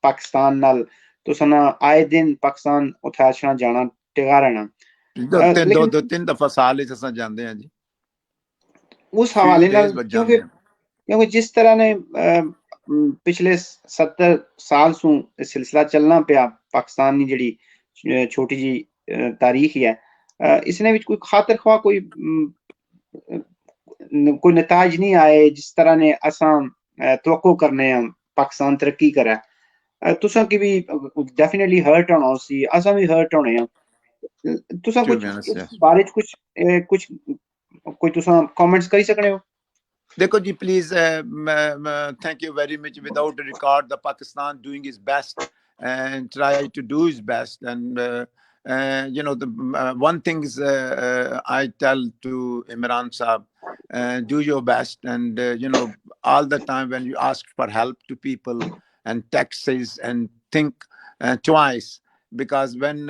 पाकिस्तान नाल तो सना आए दिन पाकिस्तान उठा छना जाना टिका रहना दो लेकिन दो तीन दफा साल च असां जांदे हां जी, उस few हवाले नाल days बाद क्योंकि जांदे हां. क्योंकि जिस तरह ने पिछले 70 साल सु सिलसिला चलना पिया पाकिस्तान की जड़ी छोटी जी तारीख है इसने विच कोई खातिर ख्वाह कोई नताज नहीं आए जिस तरह ने असां तवक्को करने हैं पाकिस्तान तरक्की करे तुसां की भी डेफिनेटली हर्ट होना सी असां भी हर्ट होने हैं तुसां To be कुछ honest, इस yeah. बारे च कुछ कोई तुसां कमेंट्स करी सकने हो देखो जी please thank you very much. Without record the Pakistan doing his best and try to do his best, and you know the one thing is I tell to Imran Saab, do your best, and you know all the time when you ask for help to people and taxes, and think twice, because when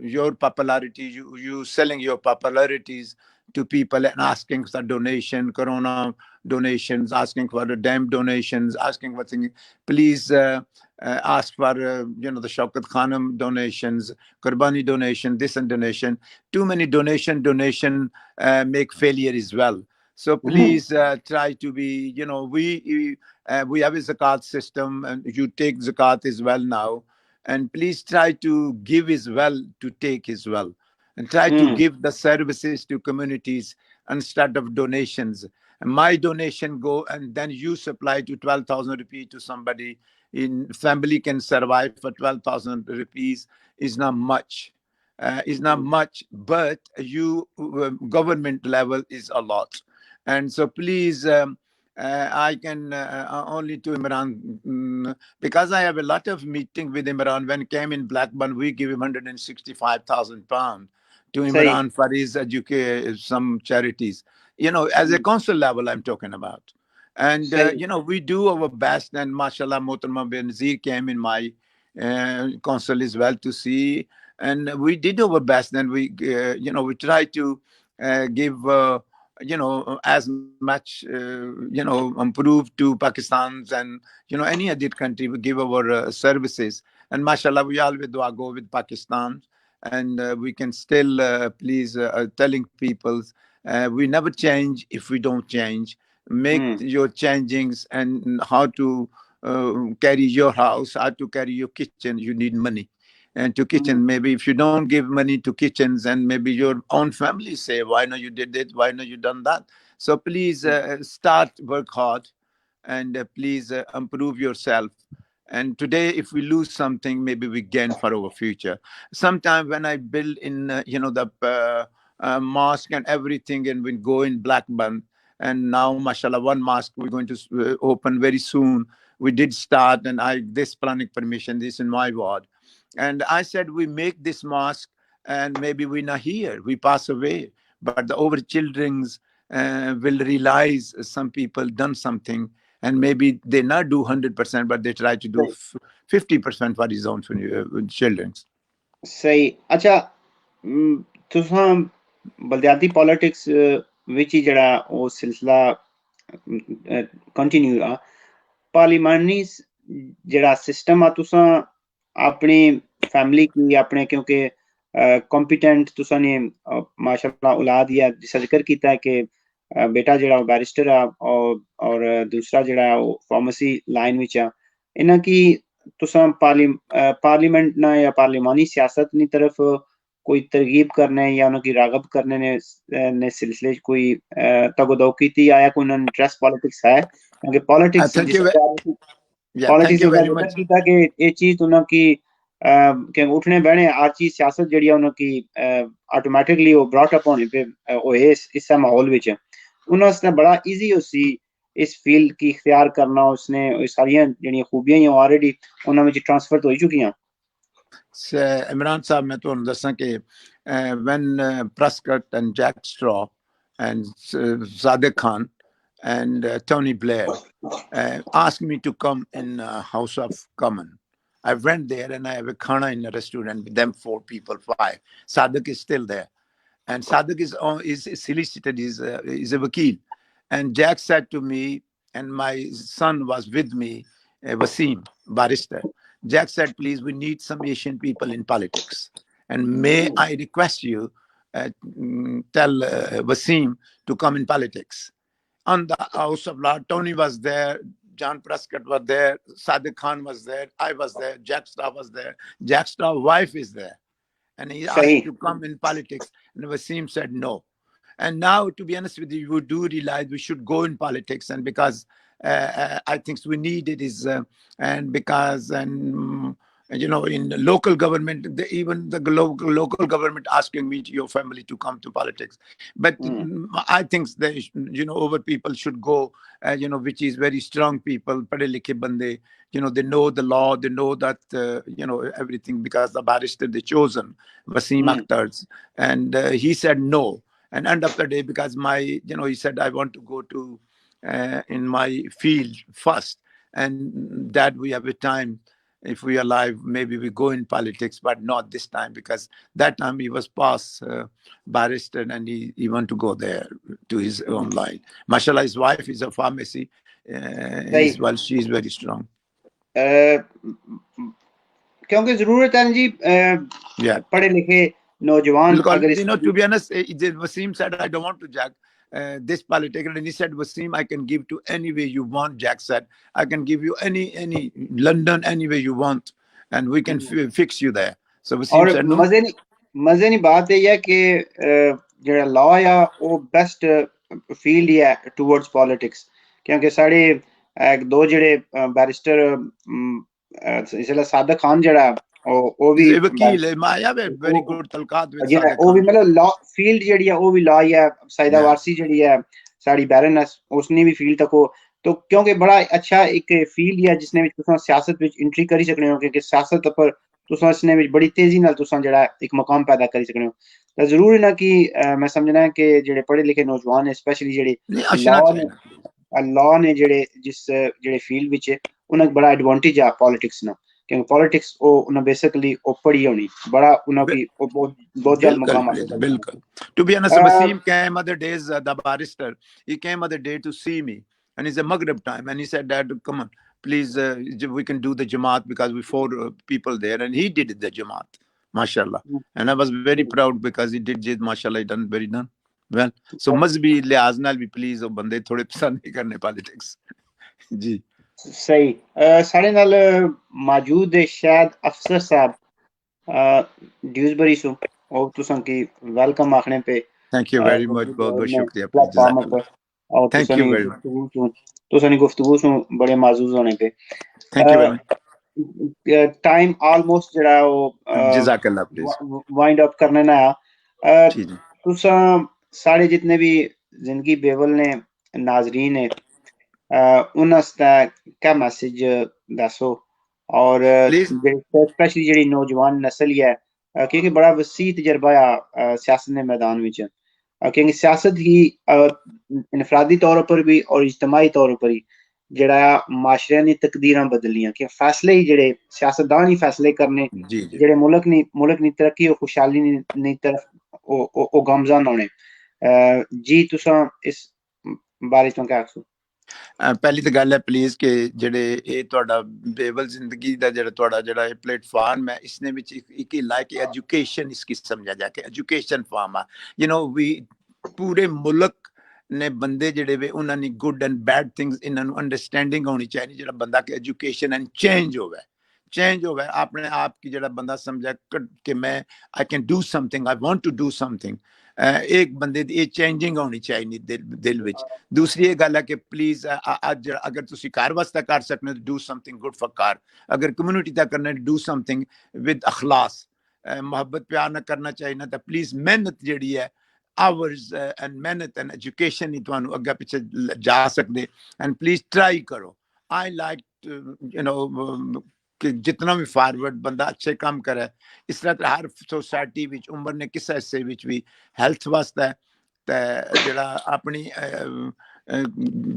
your popularity you selling your popularities to people and asking for donation, corona donations, asking for the dam donations, asking for things. Please ask for you know the Shaukat Khanum donations, Qurbani donation, this and donation. Too many donation make failure as well. So please try to be, you know, we have a zakat system, and you take zakat as well now, and please try to give as well to take as well, and try to give the services to communities instead of donations. My donation go, and then you supply to 12,000 rupees to somebody in family can survive for 12,000 rupees is not much. Is not much, but you government level is a lot, and so please I can only to Imran, because I have a lot of meeting with Imran. When he came in Blackburn, we give him £165,000 to सही Imran for his education, some charities. You know, as a council level, I'm talking about. And सही you know, we do our best. And mashallah, Mohtarma Benazir came in my council as well to see, and we did our best. And we, you know, we try to give. You know, as much you know, improve to Pakistan's, and you know, any other country we give our services. And mashallah, we always do go with Pakistan, and we can still please telling people we never change if we don't change. Make your changings, and how to carry your house, how to carry your kitchen, you need money. And to kitchen, maybe if you don't give money to kitchens, and maybe your own family say, why not you did it, why not you done that. So please start work hard, and please improve yourself. And today if we lose something, maybe we gain for our future. Sometime when I build in you know the mosque and everything, and we go in Blackburn, and now mashallah one mosque we're going to open very soon. We did start, and I this planning permission, this in my ward. And I said, we make this mosque, and maybe we're not here, we pass away, but the over children's will realize some people done something, and maybe they not do 100%, but they try to do 50% for his own children. सही अच्छा तुसां बलदियाती politics which ही जड़ा ओ सिलसिला continue आ पार्लिमानी जड़ा system आ तुसां अपनी family की अपने क्योंकि competent तुसां ने माशाल्लाह औलाद या जिसा जिक्र कीता है कि बेटा जड़ा बैरिस्टर आ और दूसरा जड़ा फार्मेसी लाइन विच आ इना की तुसां पार्लियामेंट ना या पार्लिमानी सियासत नी तरफ कोई तरगीब करने या उनकी रागब करने ने सिलसिले कोई तगदो की आया कोई इंटरेस्ट पॉलिटिक्स है क्योंकि पॉलिटिक्स Thank जिस you. Yeah, thank politics you इस very वजह much. कीता कि ये चीज उन्हों की कि उठने बहने हर चीज सियासत जड़ी उन्हों की ऑटोमेटिकली वो ब्रॉट अप होने पे वो इस माहौल विच उन्होंने उसने बड़ा इजी होसी इस फील्ड की इख्तियार करना उसने सारियां जड़ियां खूबियां ही ऑलरेडी उन्होंने विच ट्रांसफर तो हो चुकियां इमरान साहब मैं तो दसा कि when Prescott and Jack Straw and Sadiq Khan and Tony Blair asked me to come in House of Commons. I went there and I have a khana in a restaurant with them 4 people, 5. Sadiq is still there. And Sadiq is solicited, is a wakil. And Jack said to me, and my son was with me, Wasim, barrister. Jack said, please, we need some Asian people in politics. And may I request you, tell Wasim to come in politics. On the House of Lords, Tony was there, John Prescott was there, Sadiq Khan was there, I was there, Jack Straw was there, Jack Straw's wife is there. And he सही asked to come in politics, and Wasim said no. And now, to be honest with you, we do realize we should go in politics, and because I think we need it is, and because you know, in local government, even the local government asking me, your family, to come to politics. But I think they, you know, over people should go, you know, which is very strong people, padhe likhe bande, you know, they know the law, they know that, you know, everything, because the barrister they chosen, Wasim Akhtar's, and he said no. And end of the day, because my, you know, he said, I want to go to in my field first, and that we have a time, if we are alive, maybe we go in politics, but not this time, because that time he was past barrister, and he want to go there to his own line. Mashallah, his wife is a pharmacy. सही Well, she is very strong. क्योंकि जरूरत है जी Yeah. पढ़े लिखे नौजवान Because, अगर you know, to be honest, Wasim said, I don't want to Jack this political. And he said, Wasim, I can give to any way you want. Jack said, I can give you any London, any way you want, and we can fix you there. So Wasim और said, no. मजे नी बात यह है कि जेड़ा law या वो best field ही है टुवर्ड्स पॉलिटिक्स क्योंकि साढ़े एक दो जेड़े बैरिस्टर इसला सादिक खान जेड़ा वो भी वकील है, I have a very good talqat with जेड़ा Sadiq वो भी Khan. मतलब लॉ फील्ड जेड़ी है वो भी लॉ ही है साइदा Yeah. वारसी जेड़ी है साड़ी बैरनस उसने भी फील्ड तक हो तो क्योंकि बड़ा अच्छा एक फील्ड है जिसने तुसां सियासत विच एंट्री करी सकने हो क्योंकि सियासत पर तुसां इसने विच बड़ी तेजी नाल तुसां जेड़ा एक मकाम पैदा करी सकने हो तो जरूरी ना कि मैं समझना है कि जेड़े पढ़े लिखे नौजवान है स्पेशली जेड़े नहीं, आशना चाहिए लॉ ने जेड़े जिस जेड़े फील्ड विच उन्हें बड़ा एडवांटेज है पॉलिटिक्स ना क्योंकि पॉलिटिक्स ओ उन्हें बेसिकली ओ पढ़ी होनी बड़ा उन्हें की बहुत जल्द मुकाम हासिल कर Bilkul. To be honest, Wasim came other days, the barrister, he came other day to see me, and it's a Maghrib time, and he said, Dad, come on, please, we can do the Jamaat, because we 4 people there, and he did the Jamaat, mashallah. And I was very proud because he did, mashallah, he done very done well. So must be लिहाज नाल भी please, वो बंदे थोड़े पसंद नहीं करने politics. जी. सही साढ़े नाल मौजूद है शायद अफसर साहब ड्यूसबरी सो और तुसां की वेलकम आखने पे Thank you very much, बहुत बहुत शुक्रिया, please, प्लेटफॉर्म पर और thank you very much, तुसां गुफ्तगू सु बड़े माजूज होने पे thank you very much, time almost जड़ा वो Jazakallah, please. वाइंड अप करने ना जी जी. तुसां साढ़े जितने भी जिंदगी बेवल ने नाजरीन है उनस्ता क्या मैसेज दसो और Please. स्पेशली जेडी नौजवान नस्ल ही है क्योंकि बड़ा वसी तजर्बा है सियासत के मैदान विच क्योंकि सियासत ही इनफरादी तौर पर भी और इज्तमाही तौर पर ही जेड़ा माशरे दी तकदीरां बदलियां कि फैसले ही जेड़े सियासतदान ही फैसले करने जी जी. जेड़े मुल्क नी तरक्की और खुशहाली नी तरफ ओ गामजान होने जी तुसां इस बारे च क्या आखो ਪਹਿਲੀ ਤਾਂ ਗੱਲ ਹੈ ਪਲੀਜ਼ ਕਿ ਜਿਹੜੇ ਇਹ ਤੁਹਾਡਾ ਬੇਵਲ ਜ਼ਿੰਦਗੀ ਦਾ ਜਿਹੜਾ ਤੁਹਾਡਾ ਜਿਹੜਾ ਇਹ ਪਲੇਟਫਾਰਮ ਹੈ ਇਸਨੇ ਵਿੱਚ ਇੱਕ ਲਾਈਕ ਐਜੂਕੇਸ਼ਨ ਇਸ ਕੀ ਸਮਝਿਆ ਜਾ ਕੇ ਐਜੂਕੇਸ਼ਨ ਫਾਰਮ ਆ ਯੂ نو ਵੀ ਪੂਰੇ ਮੁਲਕ ਨੇ ਬੰਦੇ ਜਿਹੜੇ ਵੇ ਉਹਨਾਂ ਨੇ ਗੁੱਡ ਐਂਡ ਬੈਡ ਥਿੰਗਸ ਇਹਨਾਂ ਨੂੰ ਅੰਡਰਸਟੈਂਡਿੰਗ ਹੋਣੀ ਚਾਹੀਦੀ ਜਿਹੜਾ ਬੰਦਾ ਕਿ ਐਜੂਕੇਸ਼ਨ ਐਂਡ ਚੇਂਜ ਹੋਵੇ ਆਪਣੇ ਆਪ ਕੀ ਜਿਹੜਾ ਬੰਦਾ ਸਮਝੇ ਕਿ ਮੈਂ I can do something I want to do something एक बंदे दी चेंजिंग होनी चाहिए दिल विच। दूसरी ये गल है कि प्लीज अज अगर तुसी घर वास्ते कर सकने डू समथिंग गुड फॉर घर, अगर कम्युनिटी दा करना डू समथिंग विद अखलास, मोहब्बत प्यार ना करना चाहिए ना, तो प्लीज मेहनत जिहड़ी है आवर्स एंड मेहनत एंड एजुकेशन ही तुहानू अग्गे पिछे जा सकदे, एंड प्लीज ट्राई करो। आई लाइक यू नो कि जितना भी फॉरवर्ड बंदा अच्छे काम करे, इस तरह हर सोसाइटी विच उम्र ने किस हिस्से विच भी हेल्थ वास्ते ते जेड़ा अपनी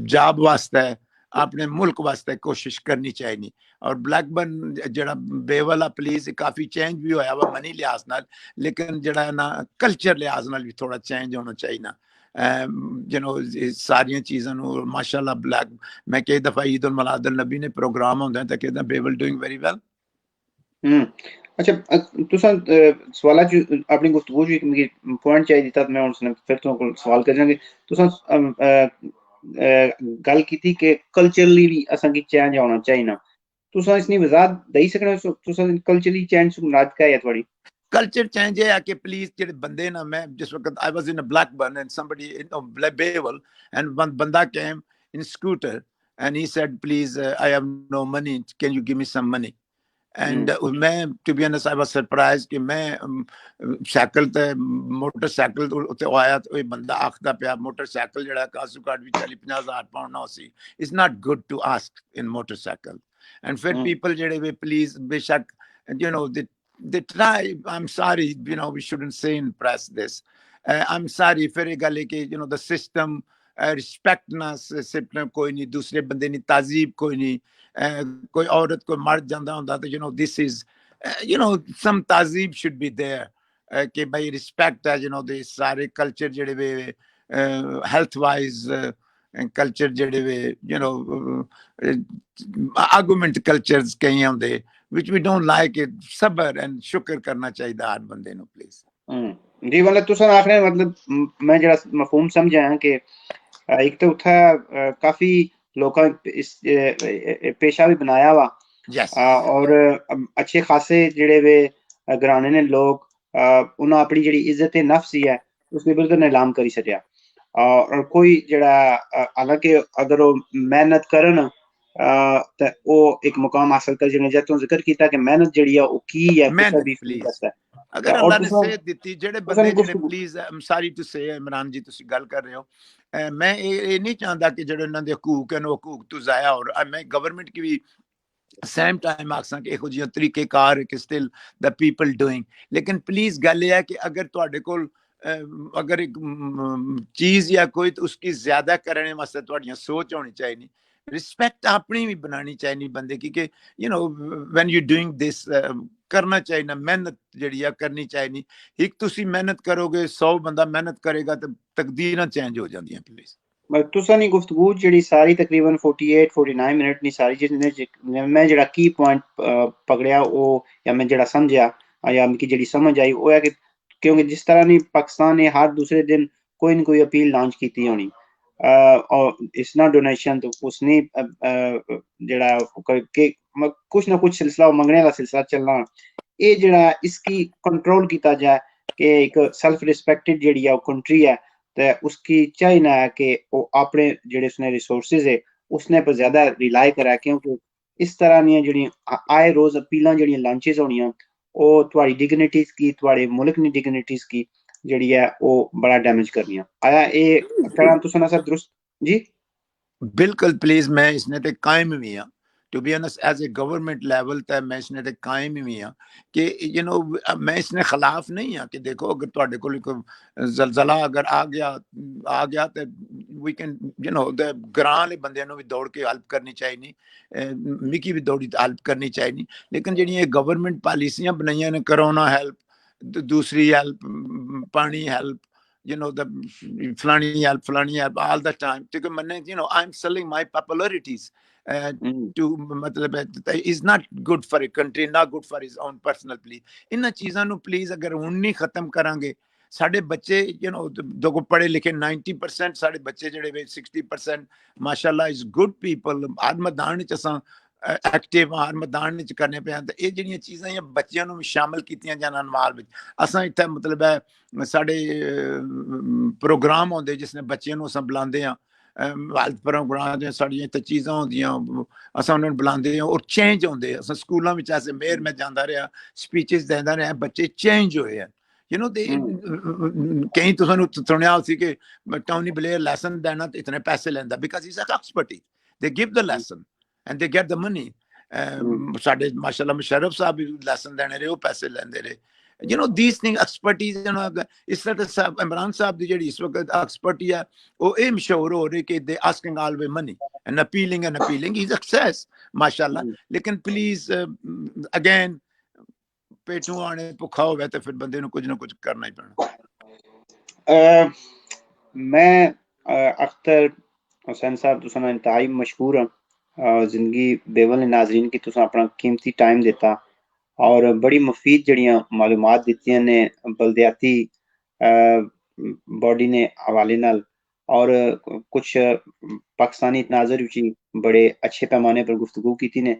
जॉब वास्ते अपने मुल्क वास्ते कोशिश करनी चाहिए। और ब्लैकबर्न जेड़ा बेवला पुलिस काफ़ी चेंज भी होया वा मनी लिहाज नाल, लेकिन जेड़ा ना कल्चर लिहाज नाल भी थोड़ा चेंज होना चाहिए ना। यू नो सारियां चीज़ां माशाल्लाह ब्लैक, मैं कई दफ़ा ईद उल मिलाद उन नबी ने प्रोग्राम होंदा है तो कहता बेवल डूइंग वेरी वेल। अच्छा, तुसां सवाला च अपनी गुफ्तगू च मिगी पॉइंट चाहिए दित्ता, मैं हुन फिर तुहां कोल सवाल करना कि तुसां गल कीती कि कल्चरली भी असांगी चेंज होना चाहिए ना, तुसां इसनी वजाहत देई सकने हो? तुसां कल्चरली चेंज से मुराद क्या है थुआड़ी? कल्चर चेंज है कि प्लीज जेडे बंदे ना, मैं जिस वक्त I was in a Blackburn and somebody in Bewal and one बंदा came in scooter and he said please I have no money, can you give me some money? And मैं to be honest I was surprise कि मैं cycle ते motorcycle उत्ते आया तो बंदा आखदा पिया मोटरसाइकिल जेड़ा कासू काट भी 40-50 हज़ार पाउंड ना सी, it's not good to ask in motorcycle. And फिर पीपल जेड़े वे प्लीज बेशक you know they try, I'm sorry, you know, we shouldn't say in press this, I'm sorry, फिर ये गल है कि you know the system respect ना सिर्फ कोई नहीं, दूसरे बंदे नहीं ताजीब कोई नहीं, कोई औरत कोई मर्द जांदा हुंदा तो you know this is you know some ताजीब should be there, कि भाई रिस्पेक्ट है, you know दे सारे कल्चर जेड़े वे हेल्थ वाइज कल्चर जेड़े वे you know आर्गूमेंट कल्चर्स कई होंदे which we don't like it, सबर एंड शुक्र करना चाहिए हर बंदे नु प्लीज। जी, मतलब तुसां आखने मतलब मैं जेड़ा मफहूम समझा है कि एक तो उत्था काफी लोकां इस पेशा भी बनाया वा, yes और अच्छे खासे जेड़े वे घराने ने लोग उन्हें अपनी जेड़ी इज्जत नफ्स ही है उसके बिल्कुल नीलाम करी छड्या, और कोई जेड़ा हालांकि अगर वो मेहनत करन ते वो एक मुकाम हासिल कर जिन्हें जब तुम जिक्र किया कि मेहनत जेड़ी है वो की है किसी मेहनत भी फील्ड प्लीज, वास्ते, अगर और अल्लाह ने तुसां सेहत दी जेड़े तुसां बंदे जेड़े गुफ्तगू please I am sorry to say Imran जी तुसी गल कर रहे हो, मैं ये नहीं चाहता कि जेड़े उन्हां दे हकूक हैं वो हकूक तो जाया, और मैं गवर्नमेंट की भी सेम टाइम आखसां कि इहो जिहा तरीकेकार कि स्टिल द पीपल डूइंग, लेकिन प्लीज गल ये है कि अगर तुहाडे कोल अगर एक चीज या कोई तो उसकी ज्यादा करने वास्ते तुहाडियां सोच होनी चाहिए, रिस्पेक्ट अपनी भी बनानी चाहिए बंदे की, कि you know when you doing this करना चाहिए ना, मेहनत जेड़ी है करनी चाहिए। एक तुसी मेहनत करोगे 100 बंदा मेहनत करेगा तो तकदीरां चेंज हो जांदियां प्लीज। तुसां दी गुफ्तगू जेड़ी सारी तकरीबन 48-49 मिनट नी सारी, जिसने मैं जेड़ा की पॉइंट पकड़िया वो या मैं जेड़ा समझा या मिकी जेड़ी समझ आई वो है कि क्योंकि जिस तरह नी पाकिस्तान ने हर दूसरे दिन कोई न कोई अपील लॉन्च कीती होनी, और इट्स नॉट डोनेशन तो उसने जेड़ा के कुछ ना कुछ सिलसिला मंगने का सिलसिला चलना, ये जेड़ा इसकी कंट्रोल किया जाए कि एक सेल्फ रिस्पेक्टेड जेड़ी है कंट्री है ते उसकी चाहिए है कि वो अपने जेड़े उसने रिसोर्सेज है उसने पर ज्यादा रिलाई करा, क्योंकि इस तरह दी जेड़ी आए रोज अपीलां जेड़ियां लॉन्चेस होनियां वो थोड़ी डिग्निटीज की थोड़े मुल्क दी डिग्निटीज की जेड़ी है वो बड़ा डैमेज करनियां आया ये कहना तुसां ना सर दुरुस्त जी? बिल्कुल प्लीज मैं इसने ते कायम भी हाँ, to be honest as a government level तक मैं इसने ते कायम भी हाँ कि यू नो मैं इसने खिलाफ नहीं हाँ कि देखो अगर तुहाडे कोल कोई जलजला अगर आ गया तो we can you know the ग्रां वाले बंदे भी दौड़ के हेल्प करनी चाहिए, मिकी भी दौड़ी हेल्प करनी चाहिए, लेकिन जेड़ियां गवर्नमेंट पॉलिसियां बनाइयां ने कोरोना हेल्प, दूसरी हेल्प, पानी help, you know the flanny help all the time because man you know I'm selling my popularities to matlab is not good for a country, not good for his own personal please इन चीज़ों ਨੂੰ please अगर ਹੁਣ ਨਹੀਂ ਖਤਮ ਕਰਾਂਗੇ ਸਾਡੇ ਬੱਚੇ you know ਦੇਖੋ ਪੜ੍ਹੇ ਲਿਖੇ 90% ਸਾਡੇ ਬੱਚੇ ਜਿਹੜੇ ਵੇ 60% ਮਾਸ਼ਾਅੱਲਾ is good people ਹਰ ਮੈਦਾਨ ਚ ਅਸਾਂ एक्टिव आर मैदान च करने पे ते ये जेह्ड़ियां चीज़ां ये बच्चों ਨੂੰ शामिल कीतियां जान अनवाल विच असां इत्थे मतलब है साढ़े प्रोग्राम होंदे जिसने बच्चों ਨੂੰ असां बुलांदे हां हेल्थ प्रोग्राम च साढ़ियां इत्थे चीज़ां होंदियां असां उन्हां ਨੂੰ बुलांदे हां और चेंज होंदे असां स्कूलां विच ऐसे मेयर मैं जांदा रहा स्पीचेस देंदा रहा बच्चे चेंज होए हैं यू नो दे कहीं तुसां सुनिया उसी कि टोनी ब्लेयर लेसन देना ते इतने पैसे लैंदा because he is an expertise they give the lesson and they get the money ਸਾਡੇ ਮਾਸ਼ਾਅੱਲਾ ਮੁਸ਼ਰਫ ਸਾਹਿਬ ਵੀ ਲੈਸਨ ਦੇਣੇ ਰਹੇ ਉਹ ਪੈਸੇ ਲੈਂਦੇ ਰਹੇ you know these things expertise you know ਇਸ ਤਰ੍ਹਾਂ ਇਮਰਾਨ ਸਾਹਿਬ ਦੀ ਜਿਹੜੀ ਇਸ ਵਕਤ ਐਕਸਪਰਟੀ ਹੈ ਉਹ ਇਹ ਮਸ਼ਹੂਰ ਹੋ ਰਹੀ ਕਿ they asking always money and appealing he's success ਮਾਸ਼ਾਅੱਲਾ ਲੇਕਿਨ ਪਲੀਜ਼ again पेटों आने भुखा हो गया तो फिर बंदे ਨੂੰ ਕੁਝ ਨਾ ਕੁਝ ਕਰਨਾ ਹੀ ਪੈਣਾ मैं अख्तर हुसैन साहब तुसां नाल इंतहाई मशहूर हां जिंदगी बेवल नाजरीन की तुसां अपना कीमती टाइम दिता और बड़ी मुफीद जड़ियां मालूमात दित्तियां ने बलदियाती बॉडी ने हवाले नाल और कुछ पाकिस्तानी तनाज़ुर विच बड़े अच्छे पैमाने पर गुफ्तगू की ने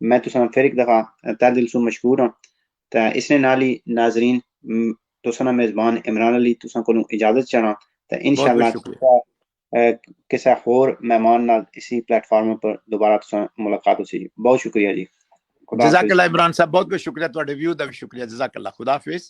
मैं तुसां फिर एक दफा तहे दिल सु मशहूर हां ते इसने नाल ही नाजरीन तुसां मेजबान इमरान अली तुसां कोलों इजाजत चाहना ते इंशाअल्लाह किसी होर मेहमान नाल इसी प्लेटफॉर्म पर दोबारा तुसां मुलाकात होसी बहुत शुक्रिया जी जज़ाकल्लाह इमरान साहब बहुत बहुत शुक्रिया तुहाडे व्यू दा भी शुक्रिया जज़ाकल्लाह खुदा हाफिज़